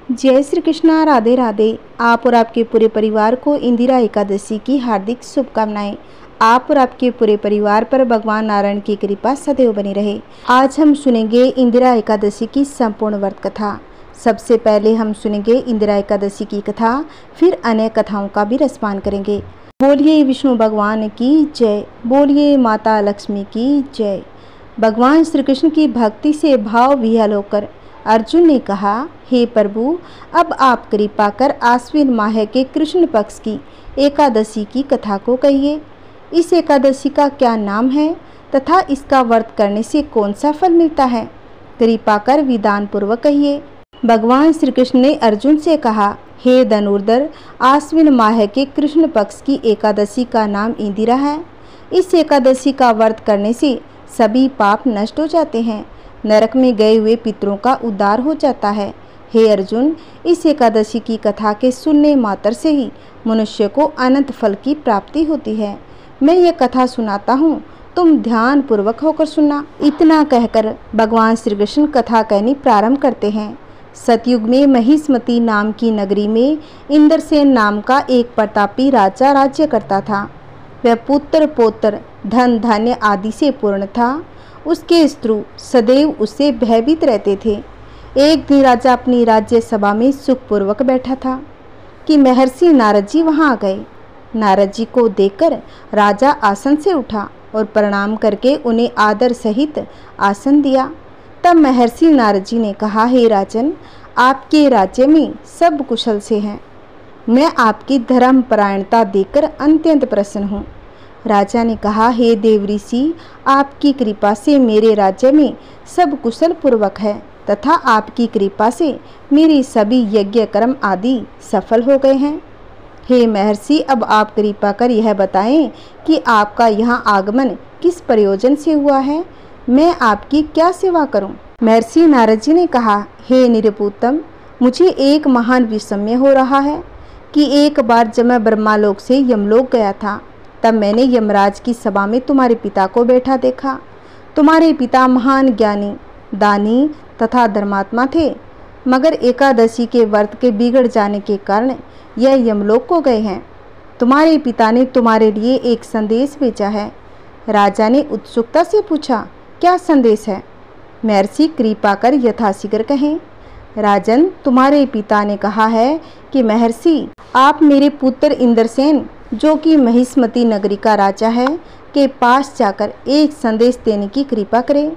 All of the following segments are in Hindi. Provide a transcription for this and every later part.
जय श्री कृष्णा। राधे राधे। आप और आपके पूरे परिवार को इंदिरा एकादशी की हार्दिक शुभकामनाएं। आप और आपके पूरे परिवार पर भगवान नारायण की कृपा सदैव बनी रहे। आज हम सुनेंगे इंदिरा एकादशी की संपूर्ण व्रत कथा। सबसे पहले हम सुनेंगे इंदिरा एकादशी की कथा, फिर अन्य कथाओं का भी रसपान करेंगे। बोलिए विष्णु भगवान की जय, बोलिए माता लक्ष्मी की जय। भगवान श्री कृष्ण की भक्ति से भाव विह्वल होकर अर्जुन ने कहा, हे प्रभु, अब आप कृपा कर आश्विन माह के कृष्ण पक्ष की एकादशी की कथा को कहिए। इस एकादशी का क्या नाम है तथा इसका व्रत करने से कौन सा फल मिलता है? कृपा कर विधान पूर्वक कहिए। भगवान श्री कृष्ण ने अर्जुन से कहा, हे धनुर्धर, आश्विन माह के कृष्ण पक्ष की एकादशी का नाम इंदिरा है। इस एकादशी का व्रत करने से सभी पाप नष्ट हो जाते हैं, नरक में गए हुए पितरों का उद्धार हो जाता है। हे अर्जुन, इस एकादशी की कथा के सुनने मात्र से ही मनुष्य को अनंत फल की प्राप्ति होती है। मैं ये कथा सुनाता हूँ, तुम ध्यान पूर्वक होकर सुनना। इतना कहकर भगवान श्री कृष्ण कथा कहनी प्रारंभ करते हैं। सतयुग में महिष्मती नाम की नगरी में इंद्रसेन नाम का एक प्रतापी राजा राज्य करता था। वह पुत्र पौत्र धन धान्य आदि से पूर्ण था। उसके शत्रु सदैव उससे भयभीत रहते थे। एक दिन राजा अपनी राज्य सभा में सुखपूर्वक बैठा था कि महर्षि नारद जी वहां आ गए। नारद जी को देखकर राजा आसन से उठा और प्रणाम करके उन्हें आदर सहित आसन दिया। तब महर्षि नारद जी ने कहा, हे राजन, आपके राज्य में सब कुशल से हैं। मैं आपकी धर्मपरायणता देखकर अत्यंत प्रसन्न हूँ। राजा ने कहा, हे देव ऋषि, आपकी कृपा से मेरे राज्य में सब कुशल पूर्वक है तथा आपकी कृपा से मेरे सभी यज्ञ कर्म आदि सफल हो गए हैं। हे महर्षि, अब आप कृपा कर यह बताएं कि आपका यहाँ आगमन किस प्रयोजन से हुआ है? मैं आपकी क्या सेवा करूं? महर्षि नारद जी ने कहा, हे निरपुतम, मुझे एक महान विस्मय हो रहा है कि एक बार जब मैं ब्रह्मालोक से यमलोक गया था, तब मैंने यमराज की सभा में तुम्हारे पिता को बैठा देखा। तुम्हारे पिता महान ज्ञानी, दानी तथा धर्मात्मा थे, मगर एकादशी के व्रत के बिगड़ जाने के कारण यह यमलोक को गए हैं। तुम्हारे पिता ने तुम्हारे लिए एक संदेश भेजा है। राजा ने उत्सुकता से पूछा, क्या संदेश है? महर्षि कृपा कर यथाशीघ्र कहें। राजन, तुम्हारे पिता ने कहा है कि महर्षि, आप मेरे पुत्र इंद्रसेन, जो कि महिष्मती नगरी का राजा है, के पास जाकर एक संदेश देने की कृपा करें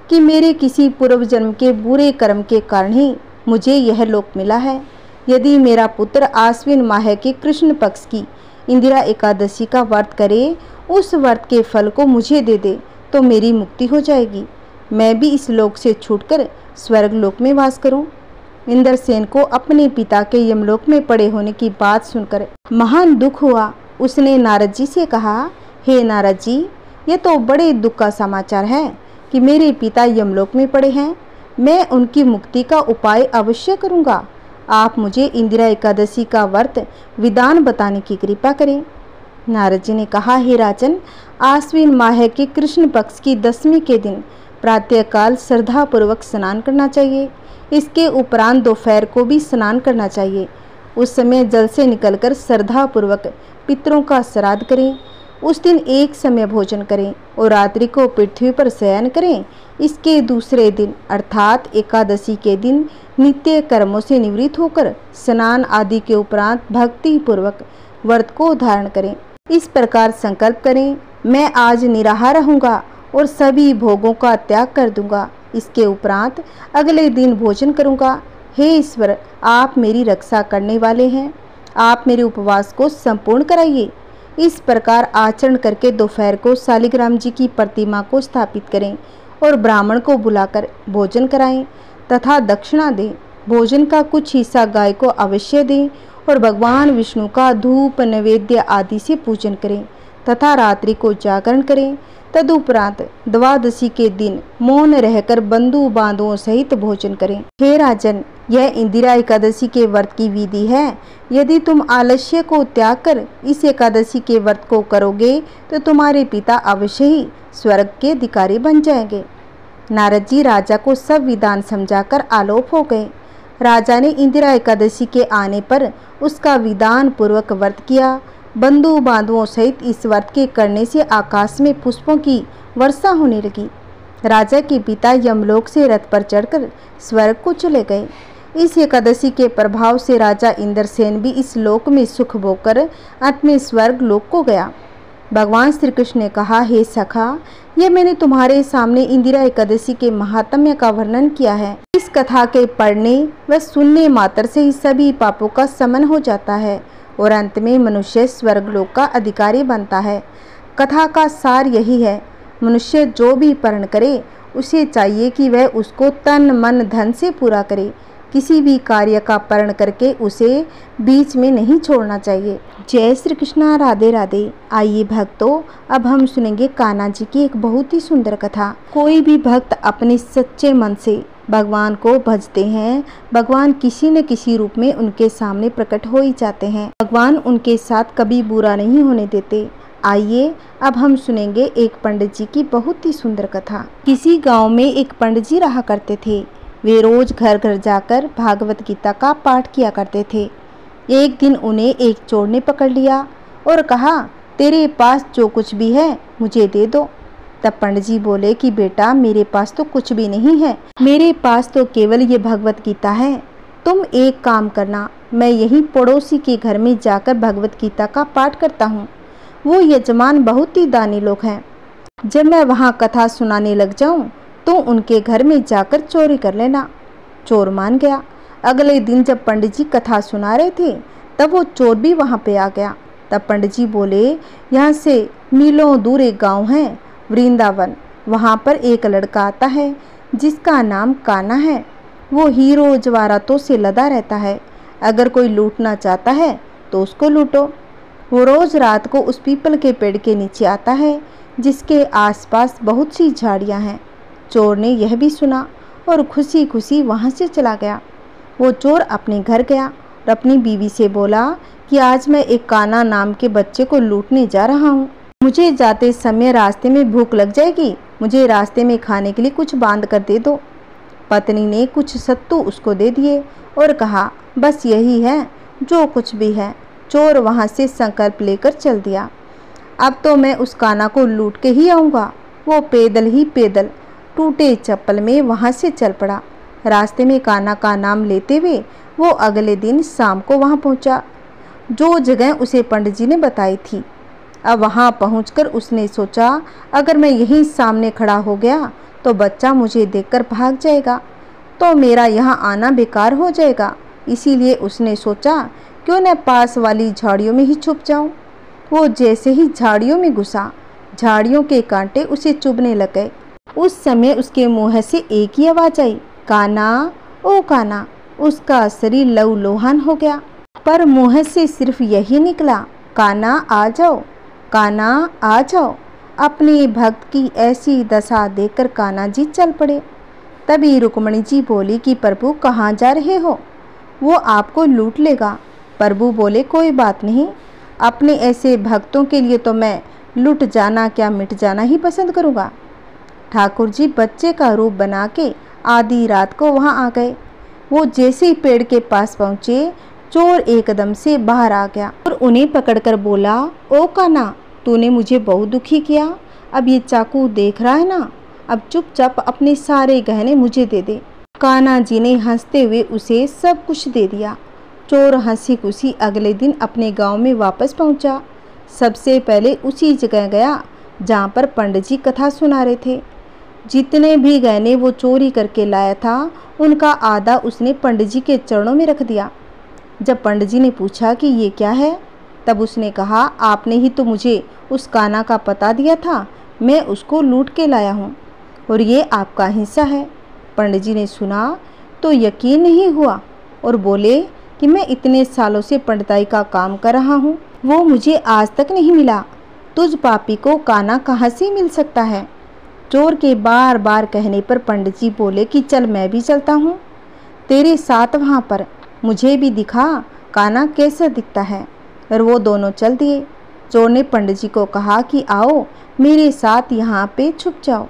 कि मेरे किसी पूर्व जन्म के बुरे कर्म के कारण ही मुझे यह लोक मिला है। यदि मेरा पुत्र आश्विन माह के कृष्ण पक्ष की इंदिरा एकादशी का व्रत करे, उस व्रत के फल को मुझे दे दे, तो मेरी मुक्ति हो जाएगी। मैं भी इस लोक से छूटकर स्वर्ग लोक में वास करूं। इंद्रसेन को अपने पिता के यमलोक में पड़े होने की बात सुनकर महान दुख हुआ। उसने नारद जी से कहा, हे नारद जी, यह तो बड़े दुख का समाचार है कि मेरे पिता यमलोक में पड़े हैं। मैं उनकी मुक्ति का उपाय अवश्य करूंगा। आप मुझे इंदिरा एकादशी का व्रत विधान बताने की कृपा करें। नारद जी ने कहा, हे राजन, आश्विन माह के कृष्ण पक्ष की दशमी के दिन प्रातःकाल श्रद्धापूर्वक स्नान करना चाहिए। इसके उपरांत दोपहर को भी स्नान करना चाहिए। उस समय जल से निकलकर श्रद्धापूर्वक पितरों का श्राद्ध करें। उस दिन एक समय भोजन करें और रात्रि को पृथ्वी पर शयन करें। इसके दूसरे दिन अर्थात एकादशी के दिन नित्य कर्मों से निवृत्त होकर स्नान आदि के उपरांत भक्ति पूर्वक व्रत को धारण करें। इस प्रकार संकल्प करें, मैं आज निराहार रहूँगा और सभी भोगों का त्याग कर दूंगा। इसके उपरांत अगले दिन भोजन करूंगा। हे ईश्वर, आप मेरी रक्षा करने वाले हैं, आप मेरे उपवास को संपूर्ण कराइए। इस प्रकार आचरण करके दोपहर को शालिग्राम जी की प्रतिमा को स्थापित करें और ब्राह्मण को बुलाकर भोजन कराएं तथा दक्षिणा दें। भोजन का कुछ हिस्सा गाय को अवश्य दें और भगवान विष्णु का धूप नैवेद्य आदि से पूजन करें तथा रात्रि को जागरण करें। तदुपरांत द्वादशी के दिन मौन रहकर बंधु बांधुओं सहित भोजन करें। हे राजन, यह इंदिरा एकादशी के व्रत की विधि है। यदि तुम आलस्य को त्याग कर इस एकादशी के व्रत को करोगे तो तुम्हारे पिता अवश्य ही स्वर्ग के अधिकारी बन जाएंगे। नारद जी राजा को सब विधान समझाकर आलोप हो गए। राजा ने इंदिरा एकादशी के आने पर उसका विधान पूर्वक व्रत किया। बंधु बांधवों सहित इस व्रत के करने से आकाश में पुष्पों की वर्षा होने लगी। राजा के पिता यमलोक से रथ पर चढ़कर स्वर्ग को चले गए। इस एकादशी के प्रभाव से राजा इंद्रसेन भी इस लोक में सुख भोगकर अंत में स्वर्ग लोक को गया। भगवान श्री कृष्ण ने कहा, हे सखा, ये मैंने तुम्हारे सामने इंदिरा एकादशी के महात्म्य का वर्णन किया है। इस कथा के पढ़ने व सुनने मात्र से ही सभी पापों का शमन हो जाता है और अंत में मनुष्य स्वर्गलोक का अधिकारी बनता है। कथा का सार यही है, मनुष्य जो भी परण करे उसे चाहिए कि वह उसको तन मन धन से पूरा करे। किसी भी कार्य का परण करके उसे बीच में नहीं छोड़ना चाहिए। जय श्री कृष्णा, राधे राधे। आइए भक्तों, अब हम सुनेंगे कान्हा जी की एक बहुत ही सुंदर कथा। कोई भी भक्त अपने सच्चे मन से भगवान को भजते हैं, भगवान किसी न किसी रूप में उनके सामने प्रकट हो ही जाते हैं। भगवान उनके साथ कभी बुरा नहीं होने देते। आइए अब हम सुनेंगे एक पंडित जी की बहुत ही सुंदर कथा। किसी गांव में एक पंडित जी रहा करते थे। वे रोज घर घर जाकर भागवत गीता का पाठ किया करते थे। एक दिन उन्हें एक चोर ने पकड़ लिया और कहा, तेरे पास जो कुछ भी है मुझे दे दो। तब पंडित जी बोले कि बेटा, मेरे पास तो कुछ भी नहीं है, मेरे पास तो केवल ये भगवत गीता है। तुम एक काम करना, मैं यहीं पड़ोसी के घर में जाकर भगवत गीता का पाठ करता हूँ। वो यजमान बहुत ही दानी लोग हैं। जब मैं वहाँ कथा सुनाने लग जाऊँ तो उनके घर में जाकर चोरी कर लेना। चोर मान गया। अगले दिन जब पंडित जी कथा सुना रहे थे तब वो चोर भी वहाँ पे आ गया। तब पंडित जी बोले, यहाँ से मीलों दूर एक गांव है, वृंदावन। वहाँ पर एक लड़का आता है जिसका नाम कान्हा है। वो हीरो जवाहरातों से लदा रहता है। अगर कोई लूटना चाहता है तो उसको लूटो। वो रोज रात को उस पीपल के पेड़ के नीचे आता है जिसके आसपास बहुत सी झाड़ियाँ हैं। चोर ने यह भी सुना और खुशी खुशी वहाँ से चला गया। वो चोर अपने घर गया और अपनी बीवी से बोला कि आज मैं एक कान्हा नाम के बच्चे को लूटने जा रहा हूँ। मुझे जाते समय रास्ते में भूख लग जाएगी, मुझे रास्ते में खाने के लिए कुछ बांध कर दे दो। पत्नी ने कुछ सत्तू उसको दे दिए और कहा, बस यही है जो कुछ भी है। चोर वहाँ से संकल्प लेकर चल दिया। अब तो मैं उस कान्हा को लूट के ही आऊँगा। वो पैदल ही पैदल टूटे चप्पल में वहाँ से चल पड़ा। रास्ते में कान्हा का नाम लेते हुए वो अगले दिन शाम को वहाँ पहुँचा जो जगह उसे पंडित जी ने बताई थी। अब वहाँ पहुँचकर उसने सोचा, अगर मैं यहीं सामने खड़ा हो गया तो बच्चा मुझे देखकर भाग जाएगा, तो मेरा यहाँ आना बेकार हो जाएगा। इसीलिए उसने सोचा, क्यों न पास वाली झाड़ियों में ही छुप जाऊँ। वो जैसे ही झाड़ियों में घुसा, झाड़ियों के कांटे उसे चुभने लग गए। उस समय उसके मुंह से एक ही आवाज़ आई, कान्हा, ओ कान्हा। उसका शरीर लहूलुहान हो गया, पर मुंह से सिर्फ यही निकला, कान्हा आ जाओ, कान्हा आ जाओ। अपने भक्त की ऐसी दशा देखकर कान्हा जी चल पड़े। तभी रुक्मणी जी बोली कि प्रभु कहाँ जा रहे हो, वो आपको लूट लेगा। प्रभु बोले, कोई बात नहीं, अपने ऐसे भक्तों के लिए तो मैं लुट जाना क्या मिट जाना ही पसंद करूँगा। ठाकुर जी बच्चे का रूप बना के आधी रात को वहाँ आ गए। वो जैसे ही पेड़ के पास पहुँचे, चोर एकदम से बाहर आ गया और उन्हें पकड़कर बोला, ओ कान्हा, तूने मुझे बहुत दुखी किया। अब ये चाकू देख रहा है ना, अब चुपचाप अपने सारे गहने मुझे दे दे। कान्हा जी ने हंसते हुए उसे सब कुछ दे दिया। चोर हंसी खुशी अगले दिन अपने गांव में वापस पहुंचा। सबसे पहले उसी जगह गया जहां पर पंडित जी कथा सुना रहे थे। जितने भी गहने वो चोरी करके लाया था, उनका आधा उसने पंडित जी के चरणों में रख दिया। जब पंडित जी ने पूछा कि ये क्या है, तब उसने कहा, आपने ही तो मुझे उस कान्हा का पता दिया था, मैं उसको लूट के लाया हूँ और ये आपका हिस्सा है। पंडित जी ने सुना तो यकीन नहीं हुआ और बोले कि मैं इतने सालों से पंडिताई का काम कर रहा हूँ, वो मुझे आज तक नहीं मिला। तुझ पापी को कान्हा कहाँ से मिल सकता है। चोर के बार बार कहने पर पंडित जी बोले कि चल मैं भी चलता हूँ तेरे साथ वहाँ पर, मुझे भी दिखा कान्हा कैसा दिखता है। और वो दोनों चल दिए। चोर ने पंडित जी को कहा कि आओ मेरे साथ यहाँ पे छुप जाओ।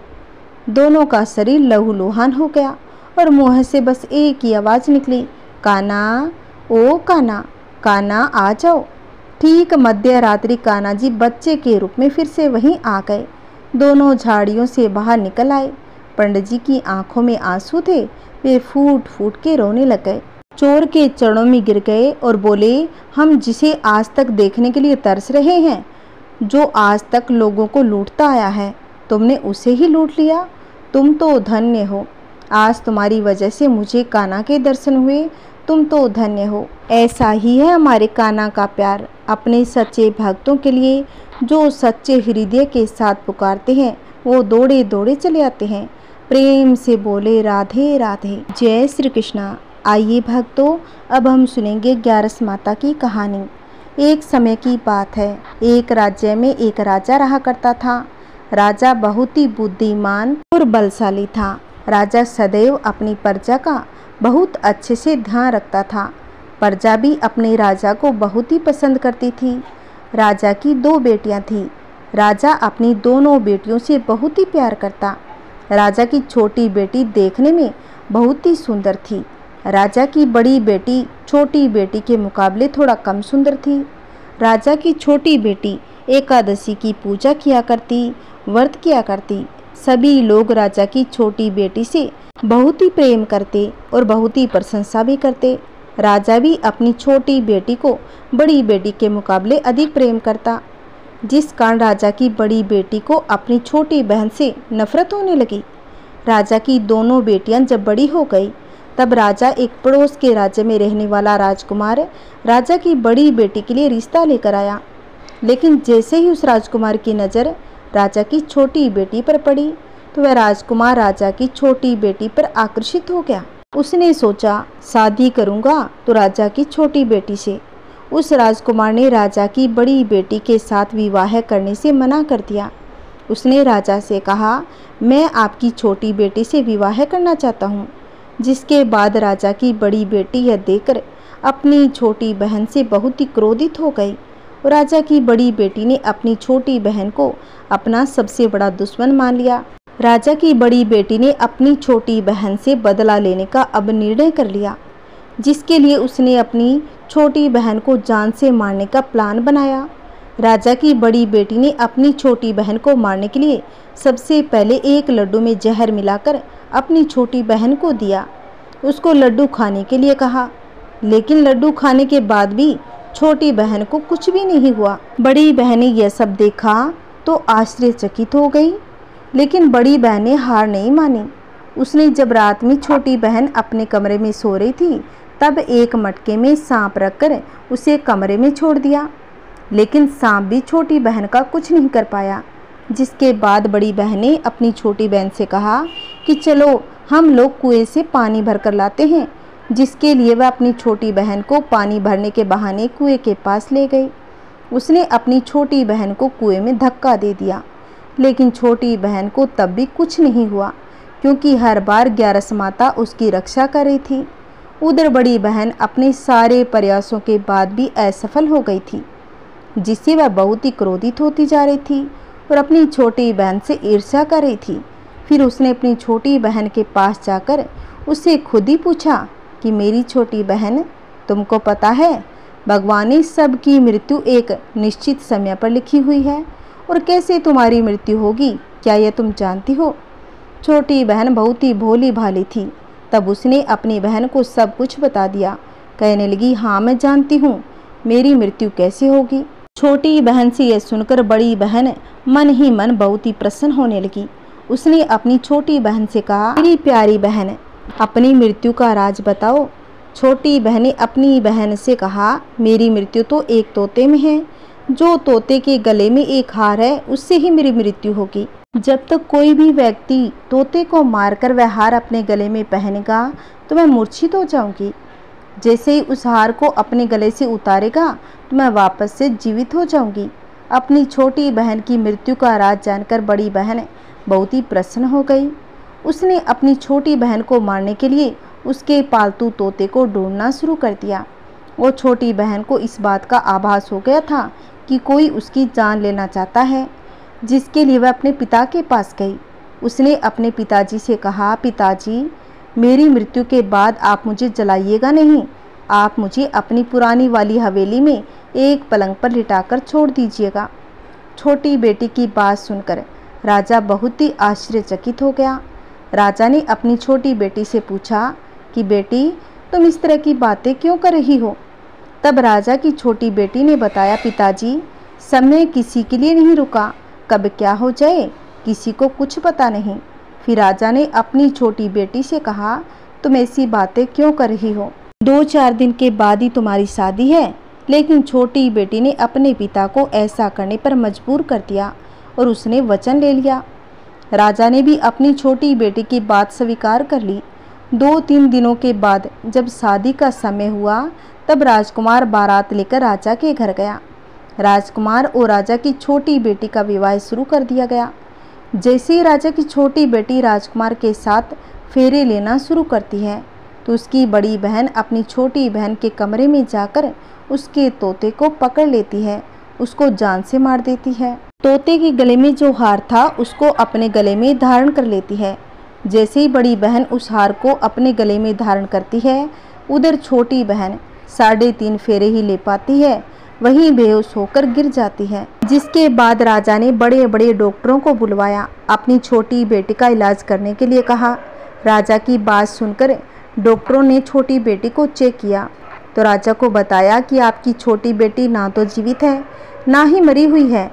दोनों का शरीर लहूलुहान हो गया और मुँह से बस एक ही आवाज़ निकली, कान्हा, ओ कान्हा, कान्हा आ जाओ। ठीक मध्य रात्रि कान्हा जी बच्चे के रूप में फिर से वहीं आ गए। दोनों झाड़ियों से बाहर निकल आए। पंडित जी की आंखों में आंसू थे। वे फूट फूट के रोने लग गए। चोर के चरणों में गिर गए और बोले, हम जिसे आज तक देखने के लिए तरस रहे हैं, जो आज तक लोगों को लूटता आया है, तुमने उसे ही लूट लिया। तुम तो धन्य हो। आज तुम्हारी वजह से मुझे कान्हा के दर्शन हुए। तुम तो धन्य हो। ऐसा ही है हमारे कान्हा का प्यार अपने सच्चे भक्तों के लिए। जो सच्चे हृदय के साथ पुकारते हैं, वो दौड़े दौड़े चले आते हैं। प्रेम से बोले राधे राधे। जय श्री कृष्णा। आइए भक्तों, अब हम सुनेंगे ग्यारस माता की कहानी। एक समय की बात है। एक राज्य में एक राजा रहा करता था। राजा बहुत ही बुद्धिमान और बलशाली था। राजा सदैव अपनी प्रजा का बहुत अच्छे से ध्यान रखता था। प्रजा भी अपने राजा को बहुत ही पसंद करती थी। राजा की 2 बेटियां थीं। राजा अपनी दोनों बेटियों से बहुत ही प्यार करता। राजा की छोटी बेटी देखने में बहुत ही सुंदर थी। राजा की बड़ी बेटी छोटी बेटी के मुकाबले थोड़ा कम सुंदर थी। राजा की छोटी बेटी एकादशी की पूजा किया करती, व्रत किया करती। सभी लोग राजा की छोटी बेटी से बहुत ही प्रेम करते और बहुत ही प्रशंसा भी करते। राजा भी अपनी छोटी बेटी को बड़ी बेटी के मुकाबले अधिक प्रेम करता, जिस कारण राजा की बड़ी बेटी को अपनी छोटी बहन से नफरत होने लगी। राजा की दोनों बेटियां जब बड़ी हो गई, तब राजा एक पड़ोस के राज्य में रहने वाला राजकुमार राजा की बड़ी बेटी के लिए रिश्ता लेकर आया। लेकिन जैसे ही उस राजकुमार की नज़र राजा की छोटी बेटी पर पड़ी, तो वह राजकुमार राजा की छोटी बेटी पर आकर्षित हो गया। उसने सोचा, शादी करूंगा तो राजा की छोटी बेटी से। उस राजकुमार ने राजा की बड़ी बेटी के साथ विवाह करने से मना कर दिया। उसने राजा से कहा, मैं आपकी छोटी बेटी से विवाह करना चाहता हूँ। जिसके बाद राजा की बड़ी बेटी यह देखकर अपनी छोटी बहन से बहुत ही क्रोधित हो गई। राजा की बड़ी बेटी ने अपनी छोटी बहन को अपना सबसे बड़ा दुश्मन मान लिया। राजा की बड़ी बेटी ने अपनी छोटी बहन से बदला लेने का अब निर्णय कर लिया, जिसके लिए उसने अपनी छोटी बहन को जान से मारने का प्लान बनाया। राजा की बड़ी बेटी ने अपनी छोटी बहन को मारने के लिए सबसे पहले एक लड्डू में जहर मिलाकर अपनी छोटी बहन को दिया। उसको लड्डू खाने के लिए कहा, लेकिन लड्डू खाने के बाद भी छोटी बहन को कुछ भी नहीं हुआ। बड़ी बहन ने यह सब देखा तो आश्चर्यचकित हो गई, लेकिन बड़ी बहन ने हार नहीं मानी। उसने जब रात में छोटी बहन अपने कमरे में सो रही थी, तब एक मटके में सांप रखकर उसे कमरे में छोड़ दिया। लेकिन सांप भी छोटी बहन का कुछ नहीं कर पाया। जिसके बाद बड़ी बहन ने अपनी छोटी बहन से कहा कि चलो हम लोग कुएं से पानी भर कर लाते हैं। जिसके लिए वह अपनी छोटी बहन को पानी भरने के बहाने कुएं के पास ले गई। उसने अपनी छोटी बहन को कुएं में धक्का दे दिया, लेकिन छोटी बहन को तब भी कुछ नहीं हुआ, क्योंकि हर बार ग्यारस माता उसकी रक्षा कर रही थी। उधर बड़ी बहन अपने सारे प्रयासों के बाद भी असफल हो गई थी, जिससे वह बहुत ही क्रोधित होती जा रही थी और अपनी छोटी बहन से ईर्ष्या कर रही थी। फिर उसने अपनी छोटी बहन के पास जाकर उससे खुद ही पूछा कि मेरी छोटी बहन, तुमको पता है भगवान ने सबकी मृत्यु एक निश्चित समय पर लिखी हुई है, और कैसे तुम्हारी मृत्यु होगी, क्या यह तुम जानती हो? छोटी बहन बहुत ही भोली भाली थी। तब उसने अपनी बहन को सब कुछ बता दिया। कहने लगी, हाँ मैं जानती हूँ, मेरी मृत्यु कैसे होगी। छोटी बहन से यह सुनकर बड़ी बहन मन ही मन बहुत ही प्रसन्न होने लगी। उसने अपनी छोटी बहन से कहा, मेरी प्यारी बहन, अपनी मृत्यु का राज बताओ। छोटी बहन ने अपनी बहन से कहा, मेरी मृत्यु तो एक तोते में है। जो तोते के गले में एक हार है, उससे ही मेरी मृत्यु होगी। जब तक कोई भी व्यक्ति तोते को मारकर वह हार अपने गले में पहनेगा तो मैं मूर्छित हो जाऊंगी। जैसे ही उस हार को अपने गले से उतारेगा तो मैं वापस से जीवित हो जाऊंगी। अपनी छोटी बहन की मृत्यु का राज जानकर बड़ी बहन बहुत ही प्रसन्न हो गई। उसने अपनी छोटी बहन को मारने के लिए उसके पालतू तोते को ढूंढना शुरू कर दिया। वो छोटी बहन को इस बात का आभास हो गया था कि कोई उसकी जान लेना चाहता है, जिसके लिए वह अपने पिता के पास गई। उसने अपने पिताजी से कहा, पिताजी, मेरी मृत्यु के बाद आप मुझे जलाइएगा नहीं, आप मुझे अपनी पुरानी वाली हवेली में एक पलंग पर लिटाकर छोड़ दीजिएगा। छोटी बेटी की बात सुनकर राजा बहुत ही आश्चर्यचकित हो गया। राजा ने अपनी छोटी बेटी से पूछा कि बेटी, तुम इस तरह की बातें क्यों कर रही हो? तब राजा की छोटी बेटी ने बताया, पिताजी, समय किसी के लिए नहीं रुका, कब क्या हो जाए किसी को कुछ पता नहीं। फिर राजा ने अपनी छोटी बेटी से कहा, तुम ऐसी बातें क्यों कर रही हो? 2-4 दिन के बाद ही तुम्हारी शादी है। लेकिन छोटी बेटी ने अपने पिता को ऐसा करने पर मजबूर कर दिया और उसने वचन ले लिया। राजा ने भी अपनी छोटी बेटी की बात स्वीकार कर ली। 2-3 दिनों के बाद जब शादी का समय हुआ तब राजकुमार बारात लेकर राजा के घर गया। राजकुमार और राजा की छोटी बेटी का विवाह शुरू कर दिया गया। जैसे ही राजा की छोटी बेटी राजकुमार के साथ फेरे लेना शुरू करती है तो उसकी बड़ी बहन अपनी छोटी बहन के कमरे में जाकर उसके तोते को पकड़ लेती है, उसको जान से मार देती है। तोते के गले में जो हार था उसको अपने गले में धारण कर लेती है। जैसे ही बड़ी बहन उस हार को अपने गले में धारण करती है, उधर छोटी बहन 3.5 फेरे ही ले पाती है, वहीं बेहोश होकर गिर जाती है। जिसके बाद राजा ने बड़े बड़े डॉक्टरों को बुलवाया, अपनी छोटी बेटी का इलाज करने के लिए कहा। राजा की बात सुनकर डॉक्टरों ने छोटी बेटी को चेक किया तो राजा को बताया कि आपकी छोटी बेटी ना तो जीवित है ना ही मरी हुई है,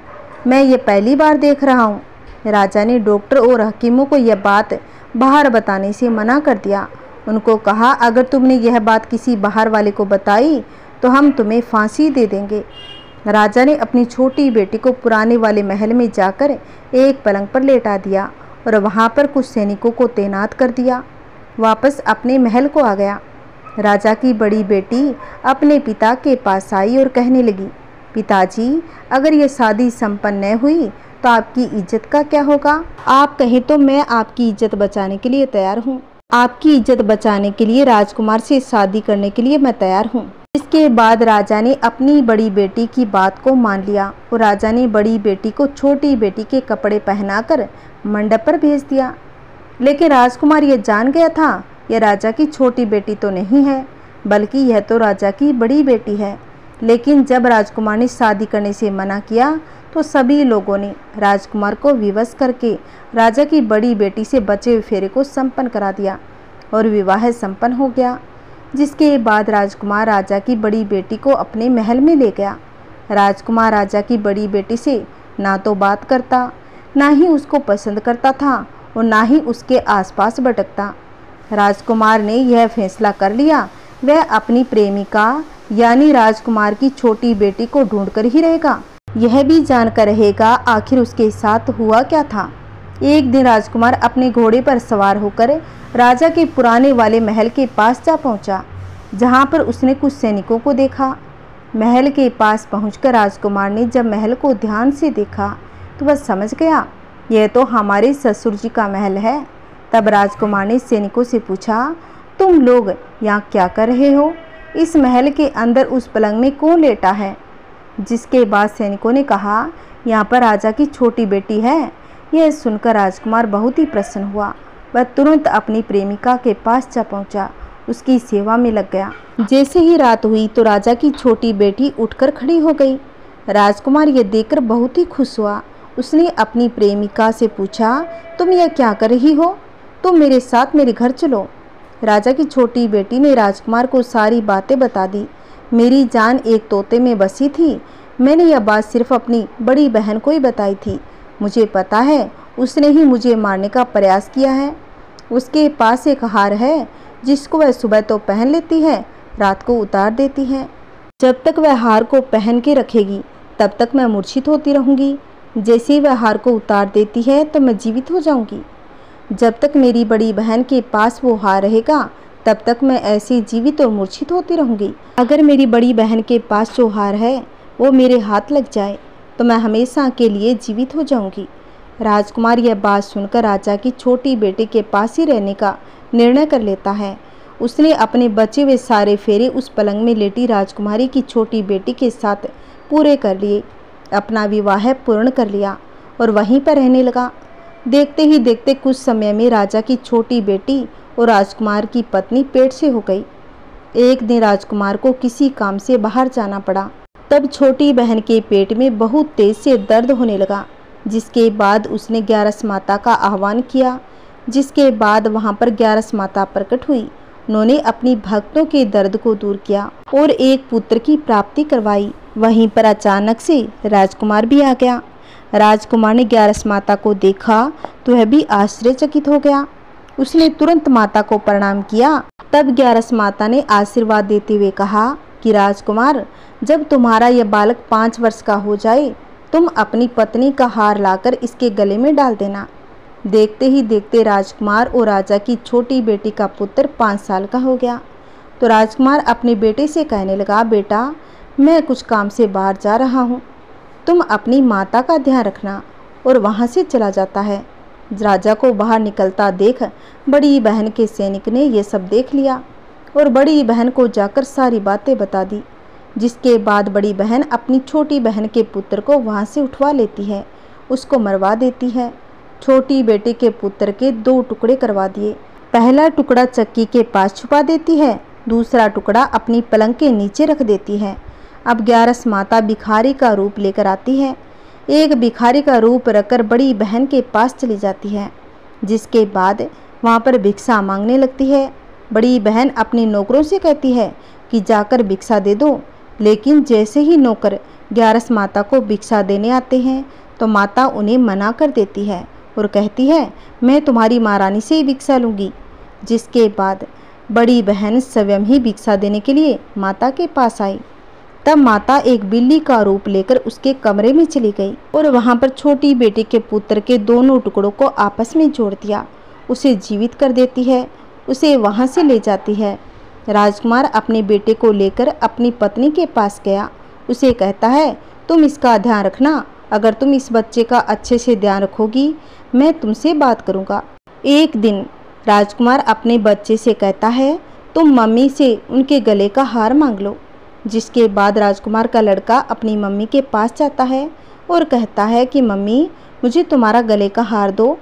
मैं ये पहली बार देख रहा हूँ। राजा ने डॉक्टर और हकीमों को यह बात बाहर बताने से मना कर दिया। उनको कहा, अगर तुमने यह बात किसी बाहर वाले को बताई तो हम तुम्हें फांसी दे देंगे। राजा ने अपनी छोटी बेटी को पुराने वाले महल में जाकर एक पलंग पर लेटा दिया और वहाँ पर कुछ सैनिकों को तैनात कर दिया। वापस अपने महल को आ गया। राजा की बड़ी बेटी अपने पिता के पास आई और कहने लगी, पिताजी, अगर ये शादी संपन्न न हुई तो आपकी इज्जत का क्या होगा? आप कहें तो मैं आपकी इज्जत बचाने के लिए तैयार हूँ। आपकी इज्जत बचाने के लिए राजकुमार से शादी करने के लिए मैं तैयार हूँ। इसके बाद राजा ने अपनी बड़ी बेटी की बात को मान लिया और राजा ने बड़ी बेटी को छोटी बेटी के कपड़े पहनाकर मंडप पर भेज दिया। लेकिन राजकुमार ये जान गया था यह राजा की छोटी बेटी तो नहीं है, बल्कि यह तो राजा की बड़ी बेटी है। लेकिन जब राजकुमार ने शादी करने से मना किया तो सभी लोगों ने राजकुमार को विवश करके राजा की बड़ी बेटी से बचे हुए फेरे को संपन्न करा दिया और विवाह संपन्न हो गया। जिसके बाद राजकुमार राजा की बड़ी बेटी को अपने महल में ले गया। राजकुमार राजा की बड़ी बेटी से ना तो बात करता, ना ही उसको पसंद करता था और ना ही उसके आसपास भटकता। राजकुमार ने यह फैसला कर लिया वह अपनी प्रेमिका यानी राजकुमार की छोटी बेटी को ढूंढकर ही रहेगा, यह भी जानकर रहेगा आखिर उसके साथ हुआ क्या था। एक दिन राजकुमार अपने घोड़े पर सवार होकर राजा के पुराने वाले महल के पास जा पहुंचा, जहां पर उसने कुछ सैनिकों को देखा। महल के पास पहुंचकर राजकुमार ने जब महल को ध्यान से देखा तो वह समझ गया यह तो हमारे ससुर जी का महल है। तब राजकुमार ने सैनिकों से पूछा, तुम लोग यहाँ क्या कर रहे हो? इस महल के अंदर उस पलंग में कौन लेटा है? जिसके बाद सैनिकों ने कहा, यहाँ पर राजा की छोटी बेटी है। यह सुनकर राजकुमार बहुत ही प्रसन्न हुआ। वह तुरंत अपनी प्रेमिका के पास जा पहुंचा, उसकी सेवा में लग गया। जैसे ही रात हुई तो राजा की छोटी बेटी उठकर खड़ी हो गई। राजकुमार यह देखकर बहुत ही खुश हुआ। उसने अपनी प्रेमिका से पूछा, तुम यह क्या कर रही हो? तुम मेरे साथ मेरे घर चलो। राजा की छोटी बेटी ने राजकुमार को सारी बातें बता दी। मेरी जान एक तोते में बसी थी। मैंने यह बात सिर्फ अपनी बड़ी बहन को ही बताई थी। मुझे पता है उसने ही मुझे मारने का प्रयास किया है। उसके पास एक हार है जिसको वह सुबह तो पहन लेती है, रात को उतार देती है। जब तक वह हार को पहन के रखेगी तब तक मैं मूर्छित होती रहूँगी। जैसे ही वह हार को उतार देती है तो मैं जीवित हो जाऊँगी। जब तक मेरी बड़ी बहन के पास वो हार रहेगा तब तक मैं ऐसे जीवित और मूर्छित होती रहूँगी। अगर मेरी बड़ी बहन के पास जो हार है वो मेरे हाथ लग जाए तो मैं हमेशा के लिए जीवित हो जाऊँगी। राजकुमार यह बात सुनकर राजा की छोटी बेटी के पास ही रहने का निर्णय कर लेता है। उसने अपने बचे हुए सारे फेरे उस पलंग में लेटी राजकुमारी की छोटी बेटी के साथ पूरे कर लिए, अपना विवाह पूर्ण कर लिया और वहीं पर रहने लगा। देखते ही देखते कुछ समय में राजा की छोटी बेटी और राजकुमार की पत्नी पेट से हो गई। एक दिन राजकुमार को किसी काम से बाहर जाना पड़ा। तब छोटी बहन के पेट में बहुत तेज से दर्द होने लगा, जिसके बाद उसने ग्यारस माता का आह्वान किया। जिसके बाद वहां पर ग्यारस माता प्रकट हुई। उन्होंने अपनी भक्तों के दर्द को दूर किया और एक पुत्र की प्राप्ति करवाई। वहीं पर अचानक से राजकुमार भी आ गया। राजकुमार ने ग्यारस माता को देखा तो वह भी आश्चर्यचकित हो गया। उसने तुरंत माता को प्रणाम किया। तब ग्यारस माता ने आशीर्वाद देते हुए कहा कि राजकुमार, जब तुम्हारा यह बालक 5 वर्ष का हो जाए, तुम अपनी पत्नी का हार लाकर इसके गले में डाल देना। देखते ही देखते राजकुमार और राजा की छोटी बेटी का पुत्र 5 साल का हो गया। तो राजकुमार अपने बेटे से कहने लगा, बेटा, मैं कुछ काम से बाहर जा रहा हूँ, तुम अपनी माता का ध्यान रखना। और वहाँ से चला जाता है। राजा को बाहर निकलता देख बड़ी बहन के सैनिक ने यह सब देख लिया और बड़ी बहन को जाकर सारी बातें बता दी। जिसके बाद बड़ी बहन अपनी छोटी बहन के पुत्र को वहाँ से उठवा लेती है, उसको मरवा देती है। छोटी बेटी के पुत्र के 2 टुकड़े करवा दिए। पहला टुकड़ा चक्की के पास छुपा देती है, दूसरा टुकड़ा अपनी पलंग के नीचे रख देती है। अब ग्यारस माता भिखारी का रूप लेकर आती है। एक भिखारी का रूप रखकर बड़ी बहन के पास चली जाती है। जिसके बाद वहाँ पर भिक्षा मांगने लगती है। बड़ी बहन अपने नौकरों से कहती है कि जाकर भिक्षा दे दो, लेकिन जैसे ही नौकर ग्यारस माता को भिक्षा देने आते हैं तो माता उन्हें मना कर देती है और कहती है, मैं तुम्हारी महारानी से ही भिक्षा लूँगी। जिसके बाद बड़ी बहन स्वयं ही भिक्षा देने के लिए माता के पास आई। तब माता एक बिल्ली का रूप लेकर उसके कमरे में चली गई और वहां पर छोटी बेटी के पुत्र के दोनों टुकड़ों को आपस में जोड़ दिया, उसे जीवित कर देती है, उसे वहां से ले जाती है। राजकुमार अपने बेटे को लेकर अपनी पत्नी के पास गया। उसे कहता है, तुम इसका ध्यान रखना, अगर तुम इस बच्चे का अच्छे से ध्यान रखोगी मैं तुमसे बात करूँगा। एक दिन राजकुमार अपने बच्चे से कहता है, तुम मम्मी से उनके गले का हार मांग लो। जिसके बाद राजकुमार का लड़का अपनी मम्मी के पास जाता है और कहता है कि मम्मी, मुझे तुम्हारा गले का हार दो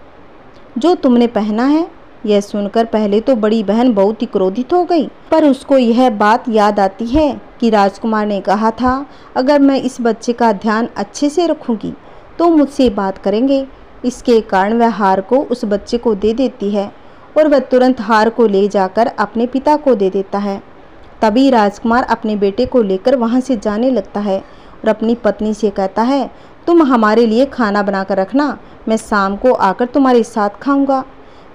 जो तुमने पहना है। यह सुनकर पहले तो बड़ी बहन बहुत ही क्रोधित हो गई, पर उसको यह बात याद आती है कि राजकुमार ने कहा था, अगर मैं इस बच्चे का ध्यान अच्छे से रखूंगी तो मुझसे बात करेंगे। इसके कारण वह हार को उस बच्चे को दे देती है और वह तुरंत हार को ले जाकर अपने पिता को दे देता है। तभी राजकुमार अपने बेटे को लेकर वहां से जाने लगता है और अपनी पत्नी से कहता है, तुम हमारे लिए खाना बनाकर रखना, मैं शाम को आकर तुम्हारे साथ खाऊंगा।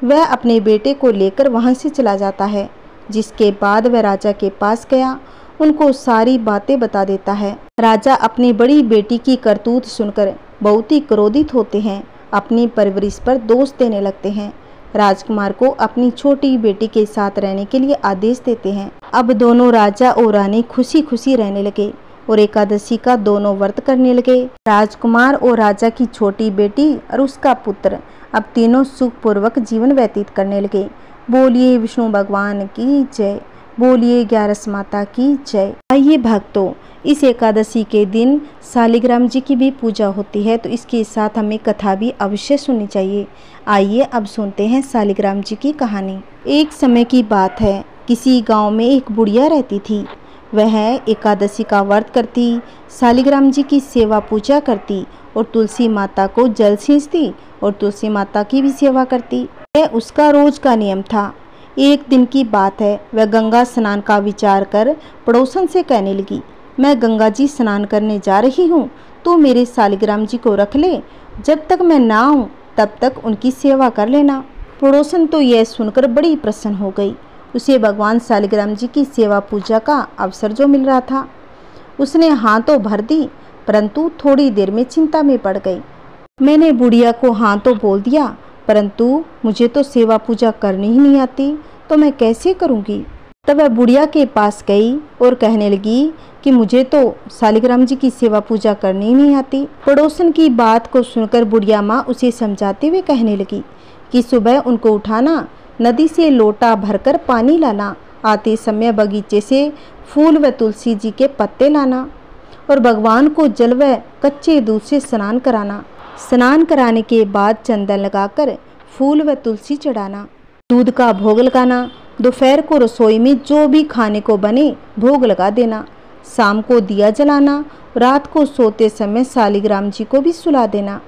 वह अपने बेटे को लेकर वहां से चला जाता है। जिसके बाद वह राजा के पास गया, उनको सारी बातें बता देता है। राजा अपनी बड़ी बेटी की करतूत सुनकर बहुत ही क्रोधित होते हैं, अपनी परवरिश पर दोष देने लगते हैं। राजकुमार को अपनी छोटी बेटी के साथ रहने के लिए आदेश देते हैं। अब दोनों राजा और रानी खुशी खुशी रहने लगे और एकादशी का दोनों व्रत करने लगे। राजकुमार और राजा की छोटी बेटी और उसका पुत्र अब तीनों सुखपूर्वक जीवन व्यतीत करने लगे। बोलिए विष्णु भगवान की जय, बोलिए ग्यारस माता की जय। आइए भक्तों, इस एकादशी के दिन शालिग्राम जी की भी पूजा होती है, तो इसके साथ हमें कथा भी अवश्य सुननी चाहिए। आइए अब सुनते हैं शालिग्राम जी की कहानी। एक समय की बात है, किसी गांव में एक बुढ़िया रहती थी। वह एकादशी का व्रत करती, शालिग्राम जी की सेवा पूजा करती और तुलसी माता को जल सींचती और तुलसी माता की भी सेवा करती। यह उसका रोज का नियम था। एक दिन की बात है, वह गंगा स्नान का विचार कर पड़ोसन से कहने लगी, मैं गंगा जी स्नान करने जा रही हूँ, तो मेरे शालिग्राम जी को रख ले, जब तक मैं ना आऊँ तब तक उनकी सेवा कर लेना। पड़ोसन तो यह सुनकर बड़ी प्रसन्न हो गई। उसे भगवान शालिग्राम जी की सेवा पूजा का अवसर जो मिल रहा था, उसने हाँ तो भर दी, परंतु थोड़ी देर में चिंता में पड़ गई। मैंने बुढ़िया को हाँ तो बोल दिया, परंतु मुझे तो सेवा पूजा करनी ही नहीं आती, तो मैं कैसे करूँगी। तब वह बुढ़िया के पास गई और कहने लगी कि मुझे तो शालिग्राम जी की सेवा पूजा करनी ही नहीं आती। पड़ोसन की बात को सुनकर बुढ़िया माँ उसे समझाते हुए कहने लगी कि सुबह उनको उठाना, नदी से लोटा भरकर पानी लाना, आते समय बगीचे से फूल व तुलसी जी के पत्ते लाना और भगवान को जल व कच्चे दूध से स्नान कराना। स्नान कराने के बाद चंदन लगाकर फूल व तुलसी चढ़ाना, दूध का भोग लगाना दोपहर को रसोई में जो भी खाने को बने भोग लगा देना। शाम को दिया जलाना, रात को सोते समय शालिग्राम जी को भी सुला देना।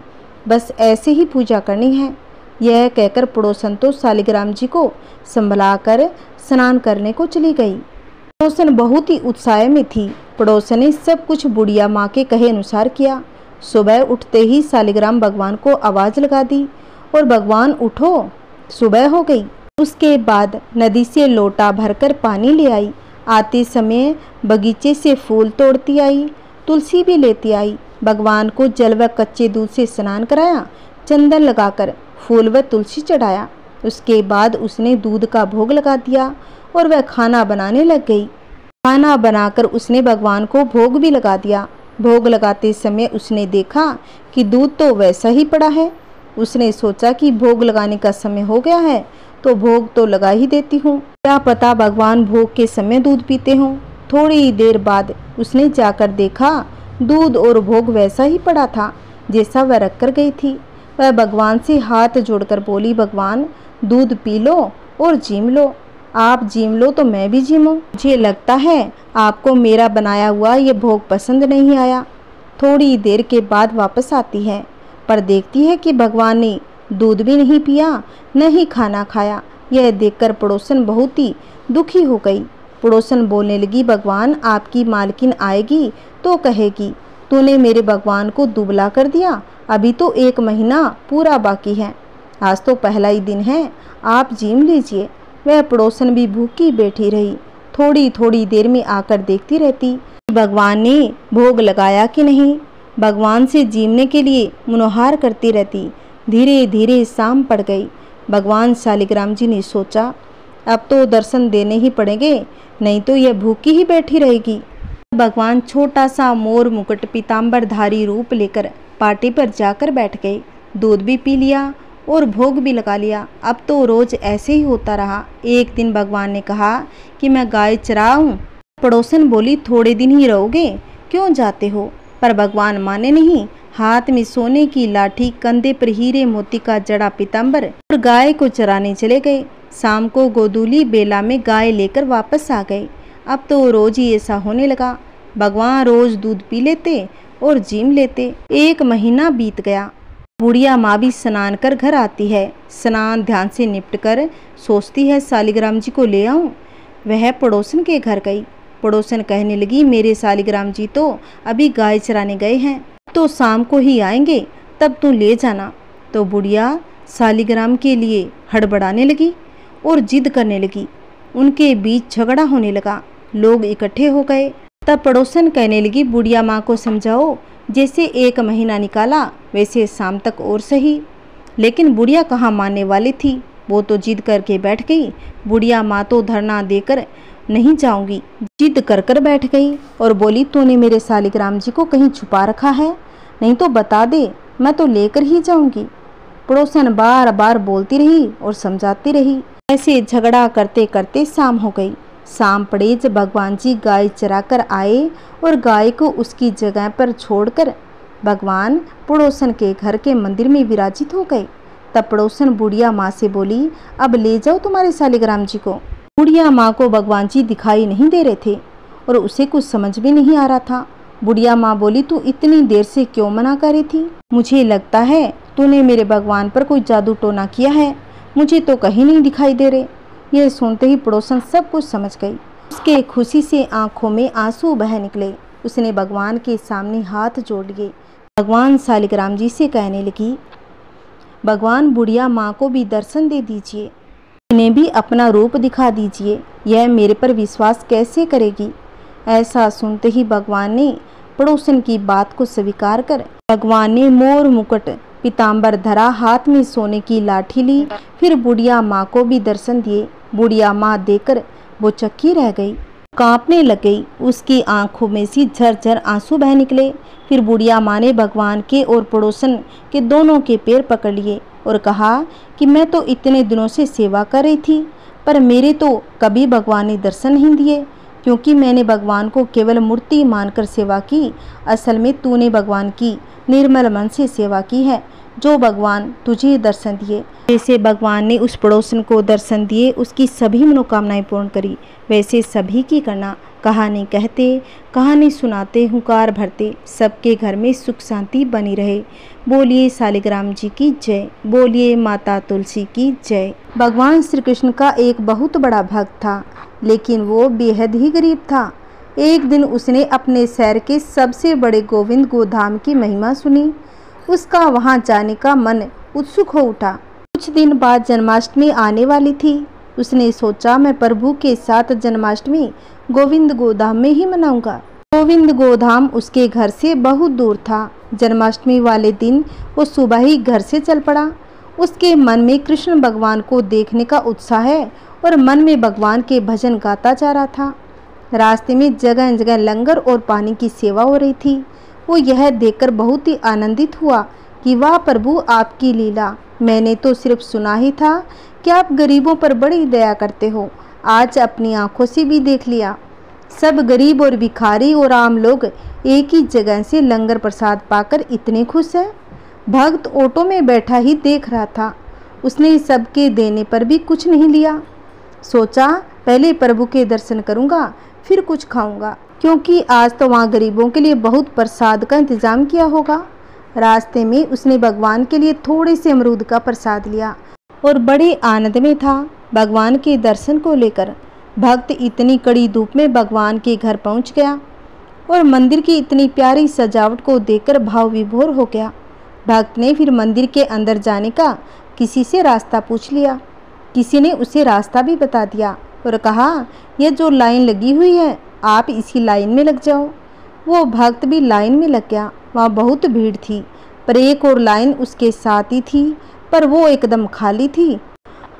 बस ऐसे ही पूजा करनी है। यह कहकर पड़ोसन तो शालिग्राम जी को संभलाकर स्नान करने को चली गई। पड़ोसन बहुत ही उत्साह में थी। पड़ोसन ने सब कुछ बुढ़िया माँ के कहे अनुसार किया। सुबह उठते ही शालिग्राम भगवान को आवाज़ लगा दी और भगवान उठो, सुबह हो गई। उसके बाद नदी से लोटा भरकर पानी ले आई। आते समय बगीचे से फूल तोड़ती आई, तुलसी भी लेती आई। भगवान को जल व कच्चे दूध से स्नान कराया, चंदन लगाकर फूल व तुलसी चढ़ाया। उसके बाद उसने दूध का भोग लगा दिया और वह खाना बनाने लग गई। खाना बनाकर उसने भगवान को भोग भी लगा दिया। भोग लगाते समय उसने देखा कि दूध तो वैसा ही पड़ा है। उसने सोचा कि भोग लगाने का समय हो गया है तो भोग तो लगा ही देती हूँ, क्या पता भगवान भोग के समय दूध पीते हों। थोड़ी देर बाद उसने जाकर देखा दूध और भोग वैसा ही पड़ा था जैसा वह रख कर गई थी। वह भगवान से हाथ जोड़कर बोली, भगवान दूध पी लो और जीम लो। आप जीम लो तो मैं भी जीमूं। मुझे लगता है आपको मेरा बनाया हुआ ये भोग पसंद नहीं आया। थोड़ी देर के बाद वापस आती है पर देखती है कि भगवान ने दूध भी नहीं पिया, न ही खाना खाया। यह देखकर पड़ोसन बहुत ही दुखी हो गई। पड़ोसन बोलने लगी, भगवान आपकी मालकिन आएगी तो कहेगी तूने मेरे भगवान को दुबला कर दिया। अभी तो 1 महीना पूरा बाकी है, आज तो पहला ही दिन है, आप जीम लीजिए। वह पड़ोसन भी भूखी बैठी रही। थोड़ी थोड़ी देर में आकर देखती रहती भगवान ने भोग लगाया कि नहीं। भगवान से जीमने के लिए मनोहार करती रहती। धीरे धीरे शाम पड़ गई। भगवान शालिग्राम जी ने सोचा अब तो दर्शन देने ही पड़ेंगे, नहीं तो यह भूखी ही बैठी रहेगी। भगवान छोटा सा मोर मुकुट पीताम्बरधारी रूप लेकर पार्टी पर जाकर बैठ गए। दूध भी पी लिया और भोग भी लगा लिया। अब तो रोज ऐसे ही होता रहा। एक दिन भगवान ने कहा कि मैं गाय चराऊं। पड़ोसन बोली, थोड़े दिन ही रहोगे, क्यों जाते हो? पर भगवान माने नहीं। हाथ में सोने की लाठी, कंधे पर हीरे मोती का जड़ा पीताम्बर और गाय को चराने चले गए। शाम को गोधूली बेला में गाय लेकर वापस आ गए। अब तो रोज ही ऐसा होने लगा। भगवान रोज दूध पी लेते और जीम लेते। 1 महीना बीत गया। बुढ़िया माँ भी स्नान कर घर आती है। स्नान ध्यान से निपट कर सोचती है शालिग्राम जी को ले आऊं। वह पड़ोसन के घर गई। पड़ोसन कहने लगी, मेरे शालिग्राम जी तो अभी गाय चराने गए हैं, तो शाम को ही आएंगे, तब तू ले जाना। तो बुढ़िया शालिग्राम के लिए हड़बड़ाने लगी और जिद करने लगी। उनके बीच झगड़ा होने लगा। लोग इकट्ठे हो गए। तब पड़ोसन कहने लगी, बुढ़िया माँ को समझाओ, जैसे 1 महीना निकाला वैसे शाम तक और सही। लेकिन बुढ़िया कहाँ मानने वाली थी, वो तो जिद करके बैठ गई। बुढ़िया माँ तो धरना देकर नहीं जाऊंगी जिद कर कर बैठ गई और बोली, तूने मेरे शालिग्राम जी को कहीं छुपा रखा है? नहीं तो बता दे, मैं तो लेकर ही जाऊंगी। पड़ोसन बार बार बोलती रही और समझाती रही। ऐसे झगड़ा करते करते शाम हो गई। शाम पड़े जब भगवान जी गाय चराकर आए और गाय को उसकी जगह पर छोड़कर भगवान पड़ोसन के घर के मंदिर में विराजित हो गए। तब पड़ोसन बुढ़िया माँ से बोली, अब ले जाओ तुम्हारे शालिग्राम जी को। बुढ़िया माँ को भगवान जी दिखाई नहीं दे रहे थे और उसे कुछ समझ भी नहीं आ रहा था। बुढ़िया माँ बोली, तू इतनी देर से क्यों मना कर रही थी? मुझे लगता है तूने मेरे भगवान पर कोई जादू टोना किया है, मुझे तो कहीं नहीं दिखाई दे रहे। यह सुनते ही पड़ोसन सब कुछ समझ गई। उसके खुशी से आंखों में आंसू बह निकले। उसने भगवान के सामने हाथ जोड़ लिए। भगवान शालिग्राम जी से कहने लगी, भगवान बुढ़िया माँ को भी दर्शन दे दीजिए, इन्हें भी अपना रूप दिखा दीजिए, यह मेरे पर विश्वास कैसे करेगी? ऐसा सुनते ही भगवान ने पड़ोसन की बात को स्वीकार कर भगवान ने मोर मुकुट पीताम्बर धरा, हाथ में सोने की लाठी ली। फिर बुढ़िया माँ को भी दर्शन दिए। बुढ़िया माँ देखकर वो चक्की रह गई, कांपने लग गई। उसकी आंखों में से झरझर आंसू बह निकले। फिर बुढ़िया माँ ने भगवान के और पड़ोसन के दोनों के पैर पकड़ लिए और कहा कि मैं तो इतने दिनों से सेवा कर रही थी, पर मेरे तो कभी भगवान ने दर्शन नहीं दिए, क्योंकि मैंने भगवान को केवल मूर्ति मानकर सेवा की। असल में तूने भगवान की निर्मल मन से सेवा की है। जो भगवान तुझे दर्शन दिए। जैसे भगवान ने उस पड़ोसन को दर्शन दिए, उसकी सभी मनोकामनाएं पूर्ण करी, वैसे सभी की करना। कहानी कहते, कहानी सुनाते, हुंकार भरते, सबके घर में सुख शांति बनी रहे। बोलिए शालिग्राम जी की जय, बोलिए माता तुलसी की जय। भगवान श्री कृष्ण का एक बहुत बड़ा भक्त था, लेकिन वो बेहद ही गरीब था। एक दिन उसने अपने शहर के सबसे बड़े गोविंद गोधाम की महिमा सुनी। उसका वहां जाने का मन उत्सुक हो उठा। कुछ दिन बाद जन्माष्टमी आने वाली थी। उसने सोचा, मैं प्रभु के साथ जन्माष्टमी गोविंद गोधाम में ही मनाऊंगा। गोविंद गोधाम उसके घर से बहुत दूर था। जन्माष्टमी वाले दिन वो सुबह ही घर से चल पड़ा। उसके मन में कृष्ण भगवान को देखने का उत्साह है और मन में भगवान के भजन गाता जा रहा था। रास्ते में जगह जगह लंगर और पानी की सेवा हो रही थी। वो यह देखकर बहुत ही आनंदित हुआ कि वाह प्रभु, आपकी लीला। मैंने तो सिर्फ सुना ही था कि आप गरीबों पर बड़ी दया करते हो। आज अपनी आंखों से भी देख लिया। सब गरीब और भिखारी और आम लोग एक ही जगह से लंगर प्रसाद पाकर इतने खुश हैं। भक्त ऑटो में बैठा ही देख रहा था। उसने सबके देने पर भी कुछ नहीं लिया। सोचा, पहले प्रभु के दर्शन करूंगा, फिर कुछ खाऊंगा, क्योंकि आज तो वहाँ गरीबों के लिए बहुत प्रसाद का इंतजाम किया होगा। रास्ते में उसने भगवान के लिए थोड़े से अमरूद का प्रसाद लिया और बड़े आनंद में था भगवान के दर्शन को लेकर। भक्त इतनी कड़ी धूप में भगवान के घर पहुंच गया और मंदिर की इतनी प्यारी सजावट को देखकर भाव विभोर हो गया। भक्त ने फिर मंदिर के अंदर जाने का किसी से रास्ता पूछ लिया। किसी ने उसे रास्ता भी बता दिया और कहा, यह जो लाइन लगी हुई है, आप इसी लाइन में लग जाओ। वो भक्त भी लाइन में लग गया। वहाँ बहुत भीड़ थी, पर एक और लाइन उसके साथ ही थी, पर वो एकदम खाली थी।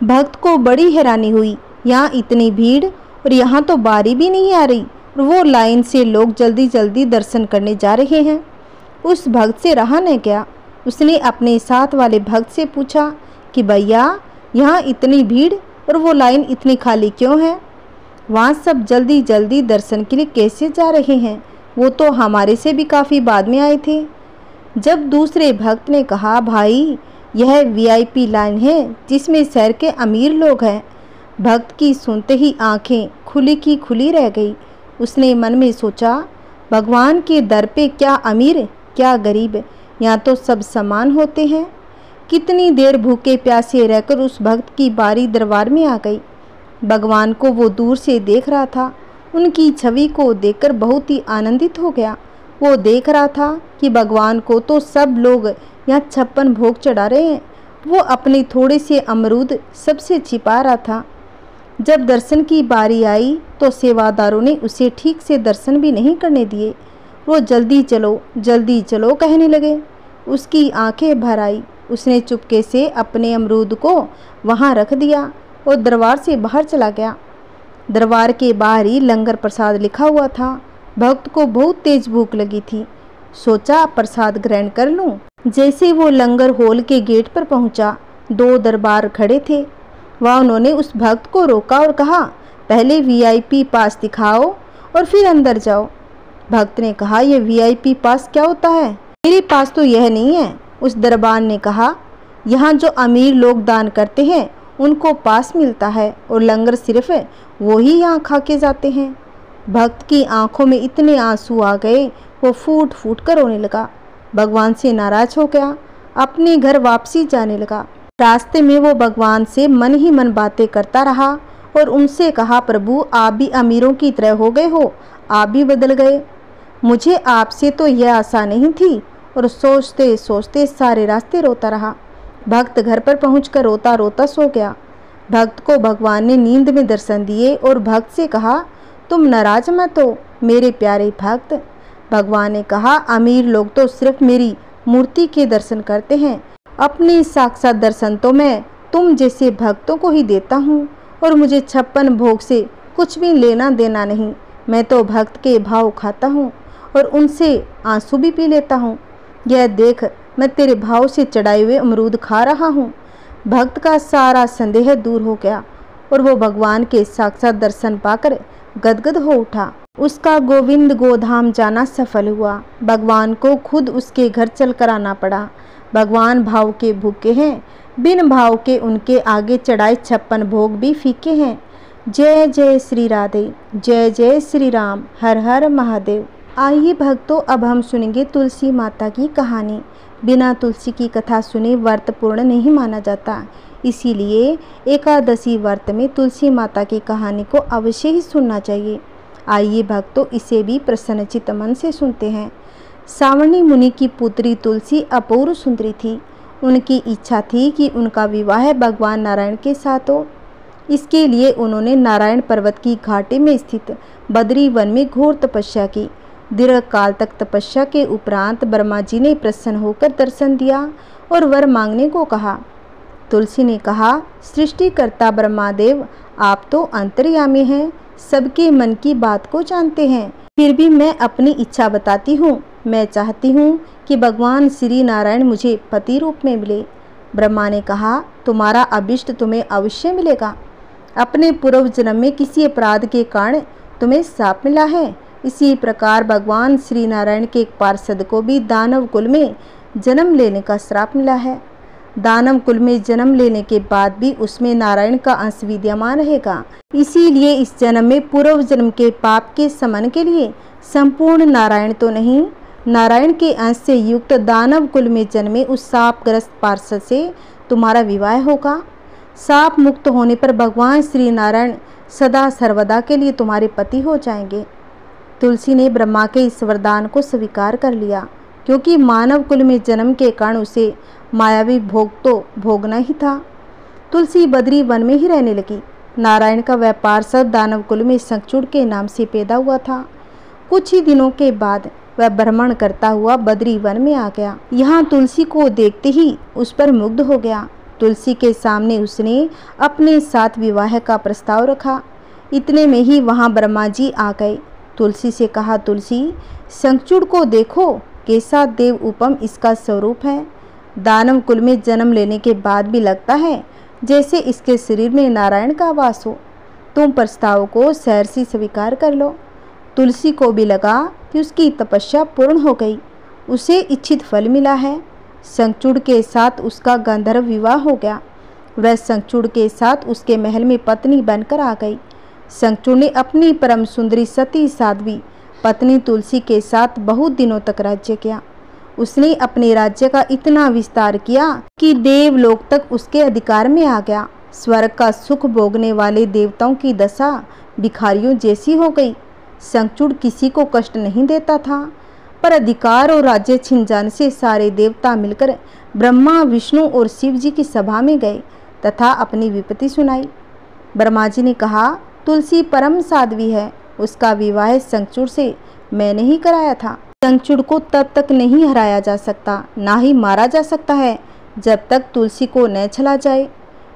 भक्त को बड़ी हैरानी हुई, यहाँ इतनी भीड़ और यहाँ तो बारी भी नहीं आ रही, और वो लाइन से लोग जल्दी जल्दी दर्शन करने जा रहे हैं। उस भक्त से रहा न गया। उसने अपने साथ वाले भक्त से पूछा कि भैया, यहाँ इतनी भीड़ और वो लाइन इतनी खाली क्यों है? वहाँ सब जल्दी जल्दी दर्शन के लिए कैसे जा रहे हैं? वो तो हमारे से भी काफ़ी बाद में आए थे। जब दूसरे भक्त ने कहा, भाई यह वीआईपी लाइन है जिसमें शहर के अमीर लोग हैं। भक्त की सुनते ही आंखें खुली की खुली रह गई। उसने मन में सोचा, भगवान के दर पे क्या अमीर क्या गरीब, यहाँ तो सब समान होते हैं। कितनी देर भूखे प्यासे रहकर उस भक्त की बारी दरबार में आ गई। भगवान को वो दूर से देख रहा था। उनकी छवि को देखकर बहुत ही आनंदित हो गया। वो देख रहा था कि भगवान को तो सब लोग यहाँ 56 भोग चढ़ा रहे हैं। वो अपने थोड़े से अमरूद सबसे छिपा रहा था। जब दर्शन की बारी आई तो सेवादारों ने उसे ठीक से दर्शन भी नहीं करने दिए। वो जल्दी चलो कहने लगे। उसकी आंखें भर आई। उसने चुपके से अपने अमरूद को वहाँ रख दिया और दरबार से बाहर चला गया। दरबार के बाहर ही लंगर प्रसाद लिखा हुआ था। भक्त को बहुत तेज भूख लगी थी। सोचा, प्रसाद ग्रहण कर लूं। जैसे वो लंगर हॉल के गेट पर पहुंचा, 2 दरबार खड़े थे। वहाँ उन्होंने उस भक्त को रोका और कहा, पहले वीआईपी पास दिखाओ और फिर अंदर जाओ। भक्त ने कहा, यह वीआईपी पास क्या होता है? मेरे पास तो यह नहीं है। उस दरबार ने कहा, यहाँ जो अमीर लोग दान करते हैं उनको पास मिलता है और लंगर सिर्फ वो ही यहाँ खा के जाते हैं। भक्त की आंखों में इतने आंसू आ गए, वो फूट फूट कर रोने लगा। भगवान से नाराज हो गया, अपने घर वापसी जाने लगा। रास्ते में वो भगवान से मन ही मन बातें करता रहा और उनसे कहा, प्रभु आप भी अमीरों की तरह हो गए हो, आप भी बदल गए। मुझे आपसे तो यह आशा नहीं थी। और सोचते सोचते सारे रास्ते रोता रहा। भक्त घर पर पहुंचकर रोता रोता सो गया। भक्त को भगवान ने नींद में दर्शन दिए और भक्त से कहा, तुम नाराज मत हो मेरे प्यारे भक्त। भगवान ने कहा, अमीर लोग तो सिर्फ मेरी मूर्ति के दर्शन करते हैं, अपने साक्षात दर्शन तो मैं तुम जैसे भक्तों को ही देता हूँ और मुझे 56 भोग से कुछ भी लेना देना नहीं। मैं तो भक्त के भाव खाता हूँ और उनसे आंसू भी पी लेता हूँ। यह देख, मैं तेरे भाव से चढ़ाए हुए अमरूद खा रहा हूँ। भक्त का सारा संदेह दूर हो गया और वो भगवान के साक्षात दर्शन पाकर गदगद हो उठा। उसका गोविंद गोधाम जाना सफल हुआ। भगवान को खुद उसके घर चल कर आना पड़ा। भगवान भाव के भूखे हैं, बिन भाव के उनके आगे चढ़ाए 56 भोग भी फीके हैं। जय जय श्री राधे, जय जय श्री राम, हर हर महादेव। आइए भक्तों, अब हम सुनेंगे तुलसी माता की कहानी। बिना तुलसी की कथा सुने व्रत पूर्ण नहीं माना जाता, इसीलिए एकादशी व्रत में तुलसी माता की कहानी को अवश्य ही सुनना चाहिए। आइए भक्तों, इसे भी प्रसन्नचित्त मन से सुनते हैं। सावर्णी मुनि की पुत्री तुलसी अपूर्व सुंदरी थी। उनकी इच्छा थी कि उनका विवाह भगवान नारायण के साथ हो। इसके लिए उन्होंने नारायण पर्वत की घाटी में स्थित बद्री वन में घोर तपस्या की। दीर्घ काल तक तपस्या के उपरांत ब्रह्मा जी ने प्रसन्न होकर दर्शन दिया और वर मांगने को कहा। तुलसी ने कहा, सृष्टिकर्ता ब्रह्मादेव, आप तो अंतर्यामी हैं, सबके मन की बात को जानते हैं। फिर भी मैं अपनी इच्छा बताती हूँ। मैं चाहती हूँ कि भगवान श्री नारायण मुझे पति रूप में मिले। ब्रह्मा ने कहा, तुम्हारा अभिष्ट तुम्हें अवश्य मिलेगा। अपने पूर्व जन्म में किसी अपराध के कारण तुम्हें श्राप मिला है। इसी प्रकार भगवान श्री नारायण के एक पार्षद को भी दानव कुल में जन्म लेने का श्राप मिला है। दानव कुल में जन्म लेने के बाद भी उसमें नारायण का अंश विद्यमान रहेगा। इसीलिए इस जन्म में पूर्व जन्म के पाप के शमन के लिए संपूर्ण नारायण तो नहीं, नारायण के अंश से युक्त दानव कुल में जन्मे उस शापग्रस्त पार्षद से तुम्हारा विवाह होगा। शाप मुक्त होने पर भगवान श्री नारायण सदा सर्वदा के लिए तुम्हारे पति हो जाएंगे। तुलसी ने ब्रह्मा के इस वरदान को स्वीकार कर लिया, क्योंकि मानव कुल में जन्म के कारण उसे मायावी भोग तो भोगना ही था। तुलसी बद्री वन में ही रहने लगी। नारायण का वह पार्षद दानव कुल में शंखचूड़ के नाम से पैदा हुआ था। कुछ ही दिनों के बाद वह भ्रमण करता हुआ बद्री वन में आ गया। यहाँ तुलसी को देखते ही उस पर मुग्ध हो गया। तुलसी के सामने उसने अपने साथ विवाह का प्रस्ताव रखा। इतने में ही वहाँ ब्रह्मा जी आ गए। तुलसी से कहा, तुलसी, शंखचूड़ को देखो, कैसा देव उपम इसका स्वरूप है। दानव कुल में जन्म लेने के बाद भी लगता है जैसे इसके शरीर में नारायण का वास हो। तुम प्रस्ताव को सहर्षि स्वीकार कर लो। तुलसी को भी लगा कि उसकी तपस्या पूर्ण हो गई, उसे इच्छित फल मिला है। शंखचूड़ के साथ उसका गंधर्व विवाह हो गया। वह शंखचूड़ के साथ उसके महल में पत्नी बनकर आ गई। शंखचूड़ ने अपनी परम सुंदरी सती साध्वी पत्नी तुलसी के साथ बहुत दिनों तक राज्य किया। उसने अपने राज्य का इतना विस्तार किया कि देवलोक तक उसके अधिकार में आ गया। स्वर्ग का सुख भोगने वाले देवताओं की दशा भिखारियों जैसी हो गई। शंखचूड़ किसी को कष्ट नहीं देता था, पर अधिकार और राज्य छिन जाने से सारे देवता मिलकर ब्रह्मा, विष्णु और शिव जी की सभा में गए तथा अपनी विपत्ति सुनाई। ब्रह्मा जी ने कहा, तुलसी परम साध्वी है, उसका विवाह शंखचूड़ से मैंने ही कराया था। शंखचूड़ को तब तक नहीं हराया जा सकता, ना ही मारा जा सकता है, जब तक तुलसी को न छला जाए।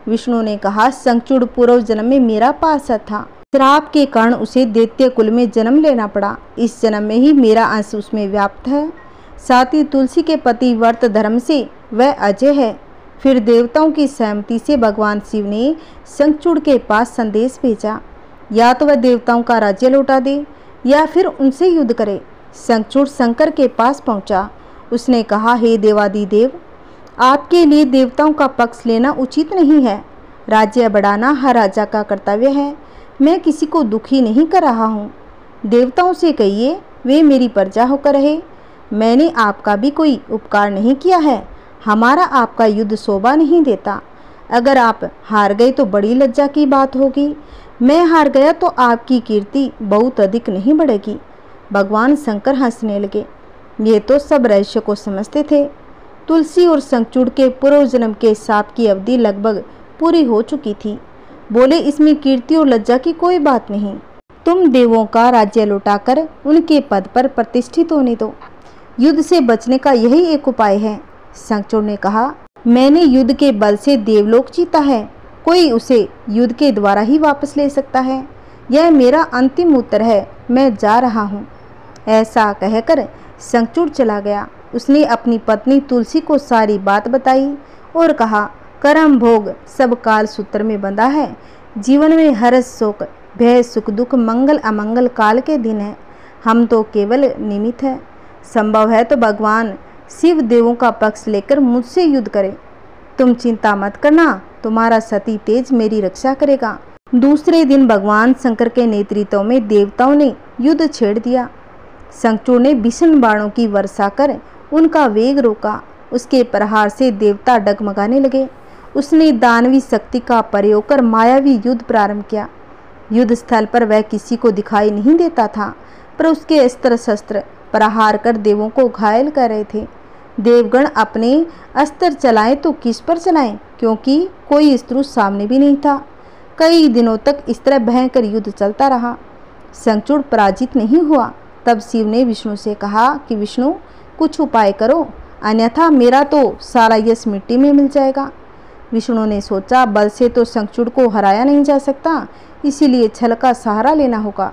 विष्णु ने कहा, शंखचूड़ पूर्व जन्म में मेरा पार्षद था। श्राप के कारण उसे दैत्य कुल में जन्म लेना पड़ा। इस जन्म में ही मेरा अंश उसमें व्याप्त है। साथ ही तुलसी के पति व्रत धर्म से वह अजय है। फिर देवताओं की सहमति से भगवान शिव ने शंखचूड़ के पास संदेश भेजा, या तो वह देवताओं का राज्य लौटा दे या फिर उनसे युद्ध करे। शंखचूड़ शंकर के पास पहुंचा। उसने कहा, हे देवादिदेव, आपके लिए देवताओं का पक्ष लेना उचित नहीं है। राज्य बढ़ाना हर राजा का कर्तव्य है। मैं किसी को दुखी नहीं कर रहा हूँ। देवताओं से कहिए वे मेरी प्रजा होकर रहे। मैंने आपका भी कोई उपकार नहीं किया है। हमारा आपका युद्ध शोभा नहीं देता। अगर आप हार गए तो बड़ी लज्जा की बात होगी। मैं हार गया तो आपकी कीर्ति बहुत अधिक नहीं बढ़ेगी। भगवान शंकर हंसने लगे। ये तो सब रहस्य को समझते थे। तुलसी और शंखचूड़ के पूर्व जन्म के शाप की अवधि लगभग पूरी हो चुकी थी। बोले, इसमें कीर्ति और लज्जा की कोई बात नहीं। तुम देवों का राज्य लौटाकर उनके पद पर प्रतिष्ठित होने दो। युद्ध से बचने का यही एक उपाय है। शंखचूड़ ने कहा, मैंने युद्ध के बल से देवलोक जीता है। कोई उसे युद्ध के द्वारा ही वापस ले सकता है। यह मेरा अंतिम उत्तर है। मैं जा रहा हूँ। ऐसा कहकर शंखचूड़ चला गया। उसने अपनी पत्नी तुलसी को सारी बात बताई और कहा, कर्म भोग सब काल सूत्र में बंधा है। जीवन में हर्ष शोक भय सुख दुख मंगल अमंगल काल के दिन है। हम तो केवल निमित्त है। संभव है तो भगवान शिव देवों का पक्ष लेकर मुझसे युद्ध करे। तुम चिंता मत करना, तुम्हारा सती तेज मेरी रक्षा करेगा। दूसरे दिन भगवान शंकर के नेतृत्व में देवताओं ने युद्ध छेड़ दिया। शंखचूड़ ने भीषण बाणों की वर्षा कर उनका वेग रोका। उसके प्रहार से देवता डगमगाने लगे। उसने दानवी शक्ति का प्रयोग कर मायावी युद्ध प्रारंभ किया। युद्ध स्थल पर वह किसी को दिखाई नहीं देता था, पर उसके अस्त्र शस्त्र प्रहार कर देवों को घायल कर रहे थे। देवगण अपने अस्त्र चलाएं तो किस पर चलाएं, क्योंकि कोई शत्रु सामने भी नहीं था। कई दिनों तक इस तरह भयंकर युद्ध चलता रहा। शंखचूड़ पराजित नहीं हुआ। तब शिव ने विष्णु से कहा कि विष्णु, कुछ उपाय करो, अन्यथा मेरा तो सारा यश मिट्टी में मिल जाएगा। विष्णु ने सोचा, बल से तो शंखचूड़ को हराया नहीं जा सकता, इसीलिए छल का सहारा लेना होगा।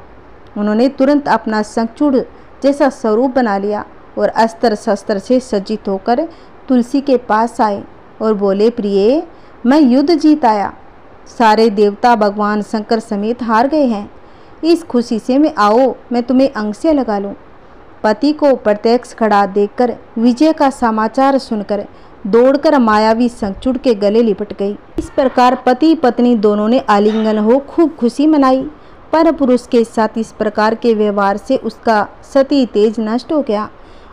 उन्होंने तुरंत अपना शंखचूड़ जैसा स्वरूप बना लिया और अस्त्र शस्त्र से सज्जित होकर तुलसी के पास आए और बोले, प्रिय, मैं युद्ध जीत आया। सारे देवता भगवान शंकर समेत हार गए हैं। इस खुशी से मैं तुम्हें अंग से लगा लूं। पति को प्रत्यक्ष खड़ा देखकर विजय का समाचार सुनकर दौड़कर मायावी शंखचूड़ के गले लिपट गई। इस प्रकार पति पत्नी दोनों ने आलिंगन हो खूब खुशी मनाई। पर पुरुष के साथ इस प्रकार के व्यवहार से उसका सती तेज नष्ट हो गया।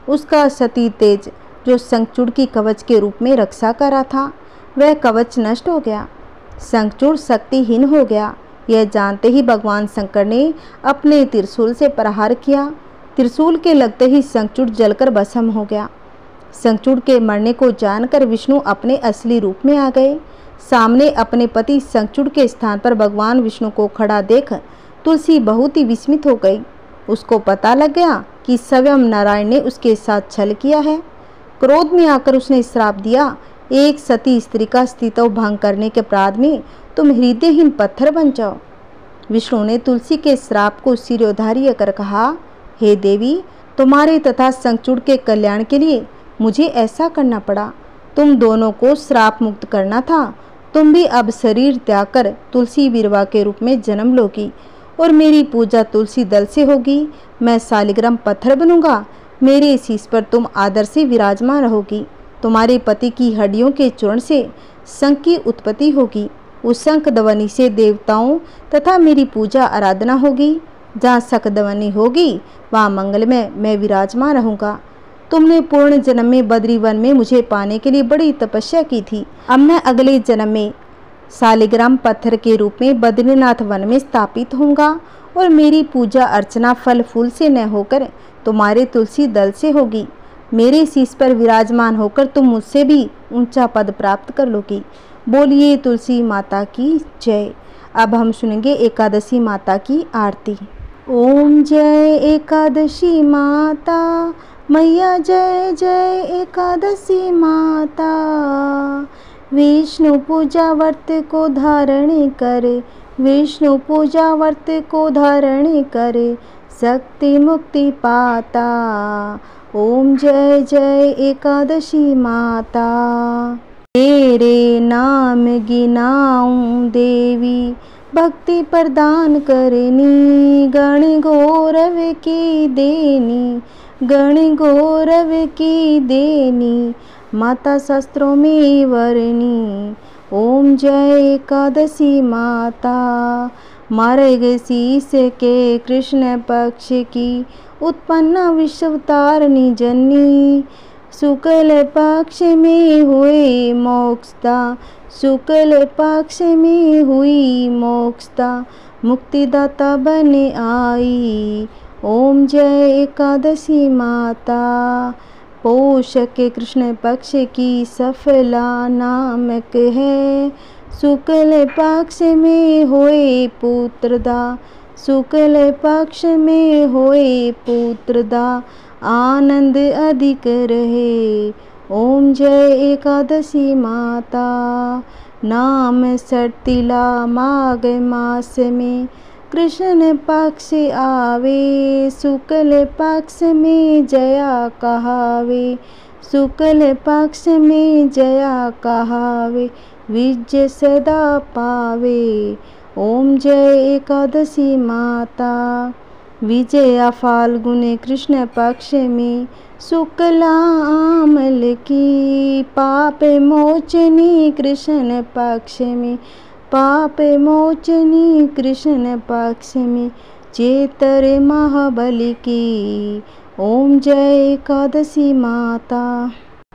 उसका सती तेज जो शंखचूड़ की कवच के रूप में रक्षा कर रहा था, वह कवच नष्ट हो गया। शंखचूड़ शक्तिहीन हो गया। यह जानते ही भगवान शंकर ने अपने त्रिशूल से प्रहार किया। त्रिशूल के लगते ही शंखचूड़ जलकर भस्म हो गया। शंखचूड़ के मरने को जानकर विष्णु अपने असली रूप में आ गए। सामने अपने पति शंखचूड़ के स्थान पर भगवान विष्णु को खड़ा देख तुलसी बहुत ही विस्मित हो गई। उसको पता लग गया कि स्वयं नारायण ने उसके साथ छल किया है। क्रोध में आकर उसने श्राप दिया, एक सती स्त्री का अस्तित्व भंग करने के अपराध में तुम हृदयहीन पत्थर बन जाओ। विष्णु ने तुलसी के श्राप को सिरोधार्य कर कहा, हे देवी, तुम्हारे तथा शंखचूड़ के कल्याण के लिए मुझे ऐसा करना पड़ा। तुम दोनों को श्राप मुक्त करना था। तुम भी अब शरीर त्याग कर तुलसी विरवा के रूप में जन्म लोगी और मेरी पूजा तुलसी दल से होगी। मैं शालिग्राम पत्थर बनूंगा। मेरे शीश पर तुम आदर से विराजमान रहोगी। तुम्हारे पति की हड्डियों के चूर्ण से शंख की उत्पत्ति होगी। उस शंख ध्वनि से देवताओं तथा मेरी पूजा आराधना होगी। जहाँ शंख ध्वनि होगी वहाँ मंगल में मैं विराजमान रहूँगा। तुमने पूर्ण जन्म में बद्री वन में मुझे पाने के लिए बड़ी तपस्या की थी। अब मैं अगले जन्म में शालिग्राम पत्थर के रूप में बद्रीनाथ वन में स्थापित होऊंगा और मेरी पूजा अर्चना फल फूल से न होकर तुम्हारे तुलसी दल से होगी। मेरे शीश पर विराजमान होकर तुम मुझसे भी ऊंचा पद प्राप्त कर लोगी। बोलिए तुलसी माता की जय। अब हम सुनेंगे एकादशी माता की आरती। ओम जय एकादशी माता मैया, जय जय एकादशी माता। विष्णु पूजा व्रत को धारण करे, विष्णु पूजा व्रत को धारण करे, शक्ति मुक्ति पाता। ओम जय जय एकादशी माता। तेरे नाम गिनाऊं देवी, भक्ति प्रदान करनी, गण गौरव की देनी, गण गौरव की देनी, माता शास्त्रों में वर्णी। ओम जय एकादशी माता। मार्गशीर्ष के कृष्ण पक्ष की उत्पन्न विश्वतारिणी जननी, शुक्ल पक्ष में हुई मोक्षदा, शुक्ल पक्ष में हुई मोक्षदा, मुक्तिदाता बन आई। ओम जय एकादशी माता। पौष के कृष्ण पक्ष की सफला नामक है, शुक्ल पक्ष में होए पुत्रदा, शुक्ल पक्ष में होए पुत्रदा, आनंद अधिक रहे। ओम जय एकादशी माता। नाम सटिला माघ मास में कृष्ण पक्ष आवे, शुक्ल पक्ष में जया कहावे, शुक्ल पक्ष में जया कहावे, विजय सदा पावे। ओम जय एकादशी माता। विजया फाल्गुने कृष्ण पक्ष में शुक्लामल की, पाप मोचनी कृष्ण पक्ष में, पाप मोचनी कृष्ण पक्ष में, चेतर महाबली की, ओम जय एकादशी माता।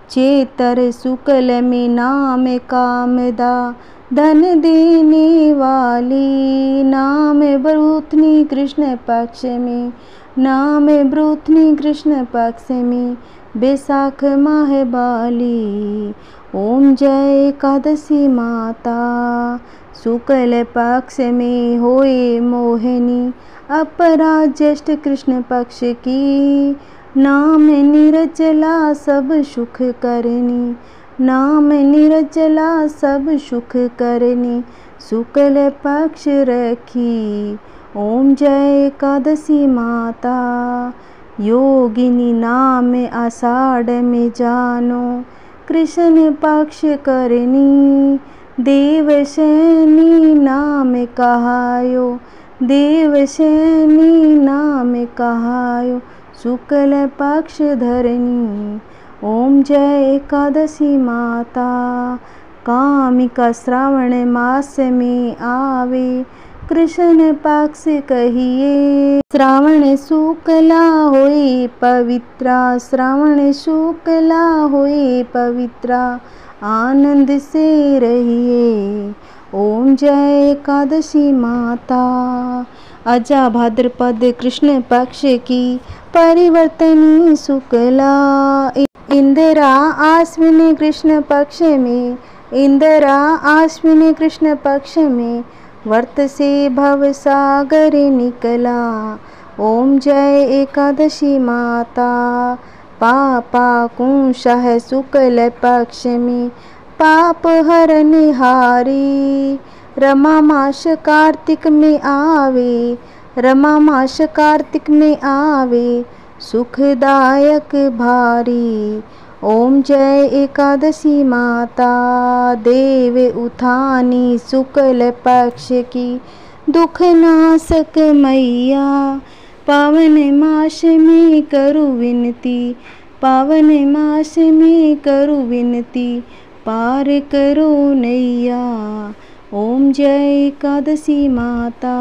चेतर शुक्ल में नाम कामदा, धन देने वाली, नाम ब्रूथनी कृष्ण पक्ष में, नाम ब्रूथनी कृष्ण पक्ष में, बैसाख माह बाली, ओम जय एकादशी माता। शुक्ल पक्ष में होए मोहिनी, अपरा ज्येष्ठ कृष्ण पक्ष की, नाम निरचला सब सुख करनी, नाम निरचला सब सुख करनी, शुक्ल पक्ष रखी, ओम जय एकादशी माता। योगिनी नाम आषाढ़ में जानो, कृष्ण पक्ष करनी, देवशैनी नाम कहायो, देवशैनी नाम कहायो, शुक्ल पक्ष धरनी, ओम जय एकादशी माता। कामिका श्रावण मास में आवे, कृष्ण पक्ष कहिए, श्रावण शुक्ला होए पवित्रा, श्रावण शुक्ला होए पवित्रा, आनंद से रहिए, ओम जय एकादशी माता। अजा भाद्रपद कृष्ण पक्ष की, परिवर्तनी शुक्ला, इंदिरा आश्विन कृष्ण पक्ष में, इंदिरा आश्विन कृष्ण पक्ष में, व्रत से भव सागर निकला, ओम जय एकादशी माता। पापा कुंशः शुक्ल पक्ष में, पाप हरनिहारी, रमा मास कार्तिक में आवे, रमा मास कार्तिक में आवे, सुखदायक भारी, ओम जय एकादशी माता। देव उठानी शुक्ल पक्ष की, दुख नाशक मैया, पावन मास में करु विनती, पावन मास में करु विनती, पार करो नैया, ओम जय एकादशी माता।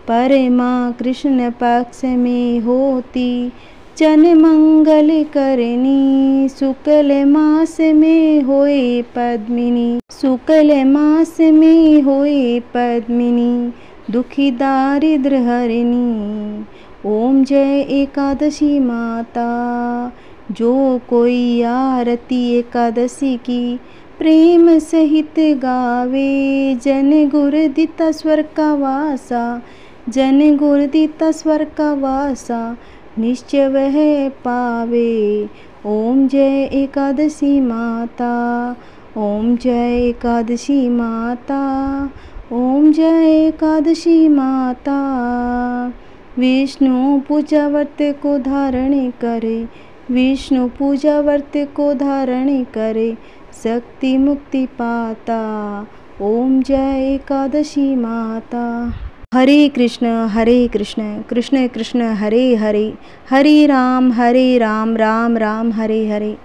परमा कृष्ण पक्ष में होती, जन मंगल करनी, शुक्ल मास में होए पद्मिनी, शुक्ल मास में होए पद्मिनी, दुखी दारिद्र हरिणी, ओम जय एकादशी माता। जो कोई आरती एकादशी की, प्रेम सहित गावे, जन गुर दिता स्वर का वासा, जन गुर दिता स्वर का वासा, निश्चय वह पावे, ओम जय एकादशी माता, ओम जय एकादशी माता, ओम जय एकादशी माता। विष्णु पूजा व्रत को धारण करे, विष्णु पूजा व्रत को धारण करे, शक्ति मुक्ति पाता, ओम जय एकादशी माता। हरे कृष्ण कृष्ण कृष्ण हरे हरे, हरे राम राम राम हरे हरे।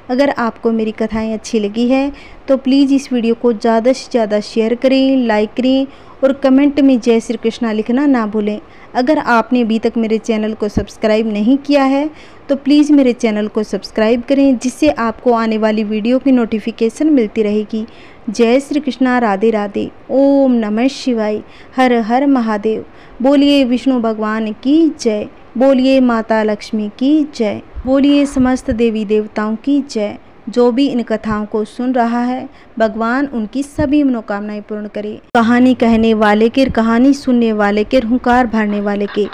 अगर आपको मेरी कथाएं अच्छी लगी है तो प्लीज़ इस वीडियो को ज़्यादा से ज़्यादा शेयर करें, लाइक करें और कमेंट में जय श्री कृष्णा लिखना ना भूलें। अगर आपने अभी तक मेरे चैनल को सब्सक्राइब नहीं किया है तो प्लीज़ मेरे चैनल को सब्सक्राइब करें, जिससे आपको आने वाली वीडियो की नोटिफिकेशन मिलती रहेगी। जय श्री कृष्णा, राधे राधे, ओम नमः शिवाय, हर हर महादेव। बोलिए विष्णु भगवान की जय, बोलिए माता लक्ष्मी की जय, बोलिए समस्त देवी देवताओं की जय। जो भी इन कथाओं को सुन रहा है, भगवान उनकी सभी मनोकामनाएं पूर्ण करे। कहानी कहने वाले के, कहानी सुनने वाले के, हुंकार भरने वाले के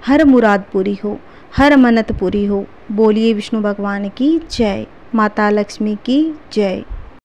हर मुराद पूरी हो, हर मन्नत पूरी हो। बोलिए विष्णु भगवान की जय, माता लक्ष्मी की जय।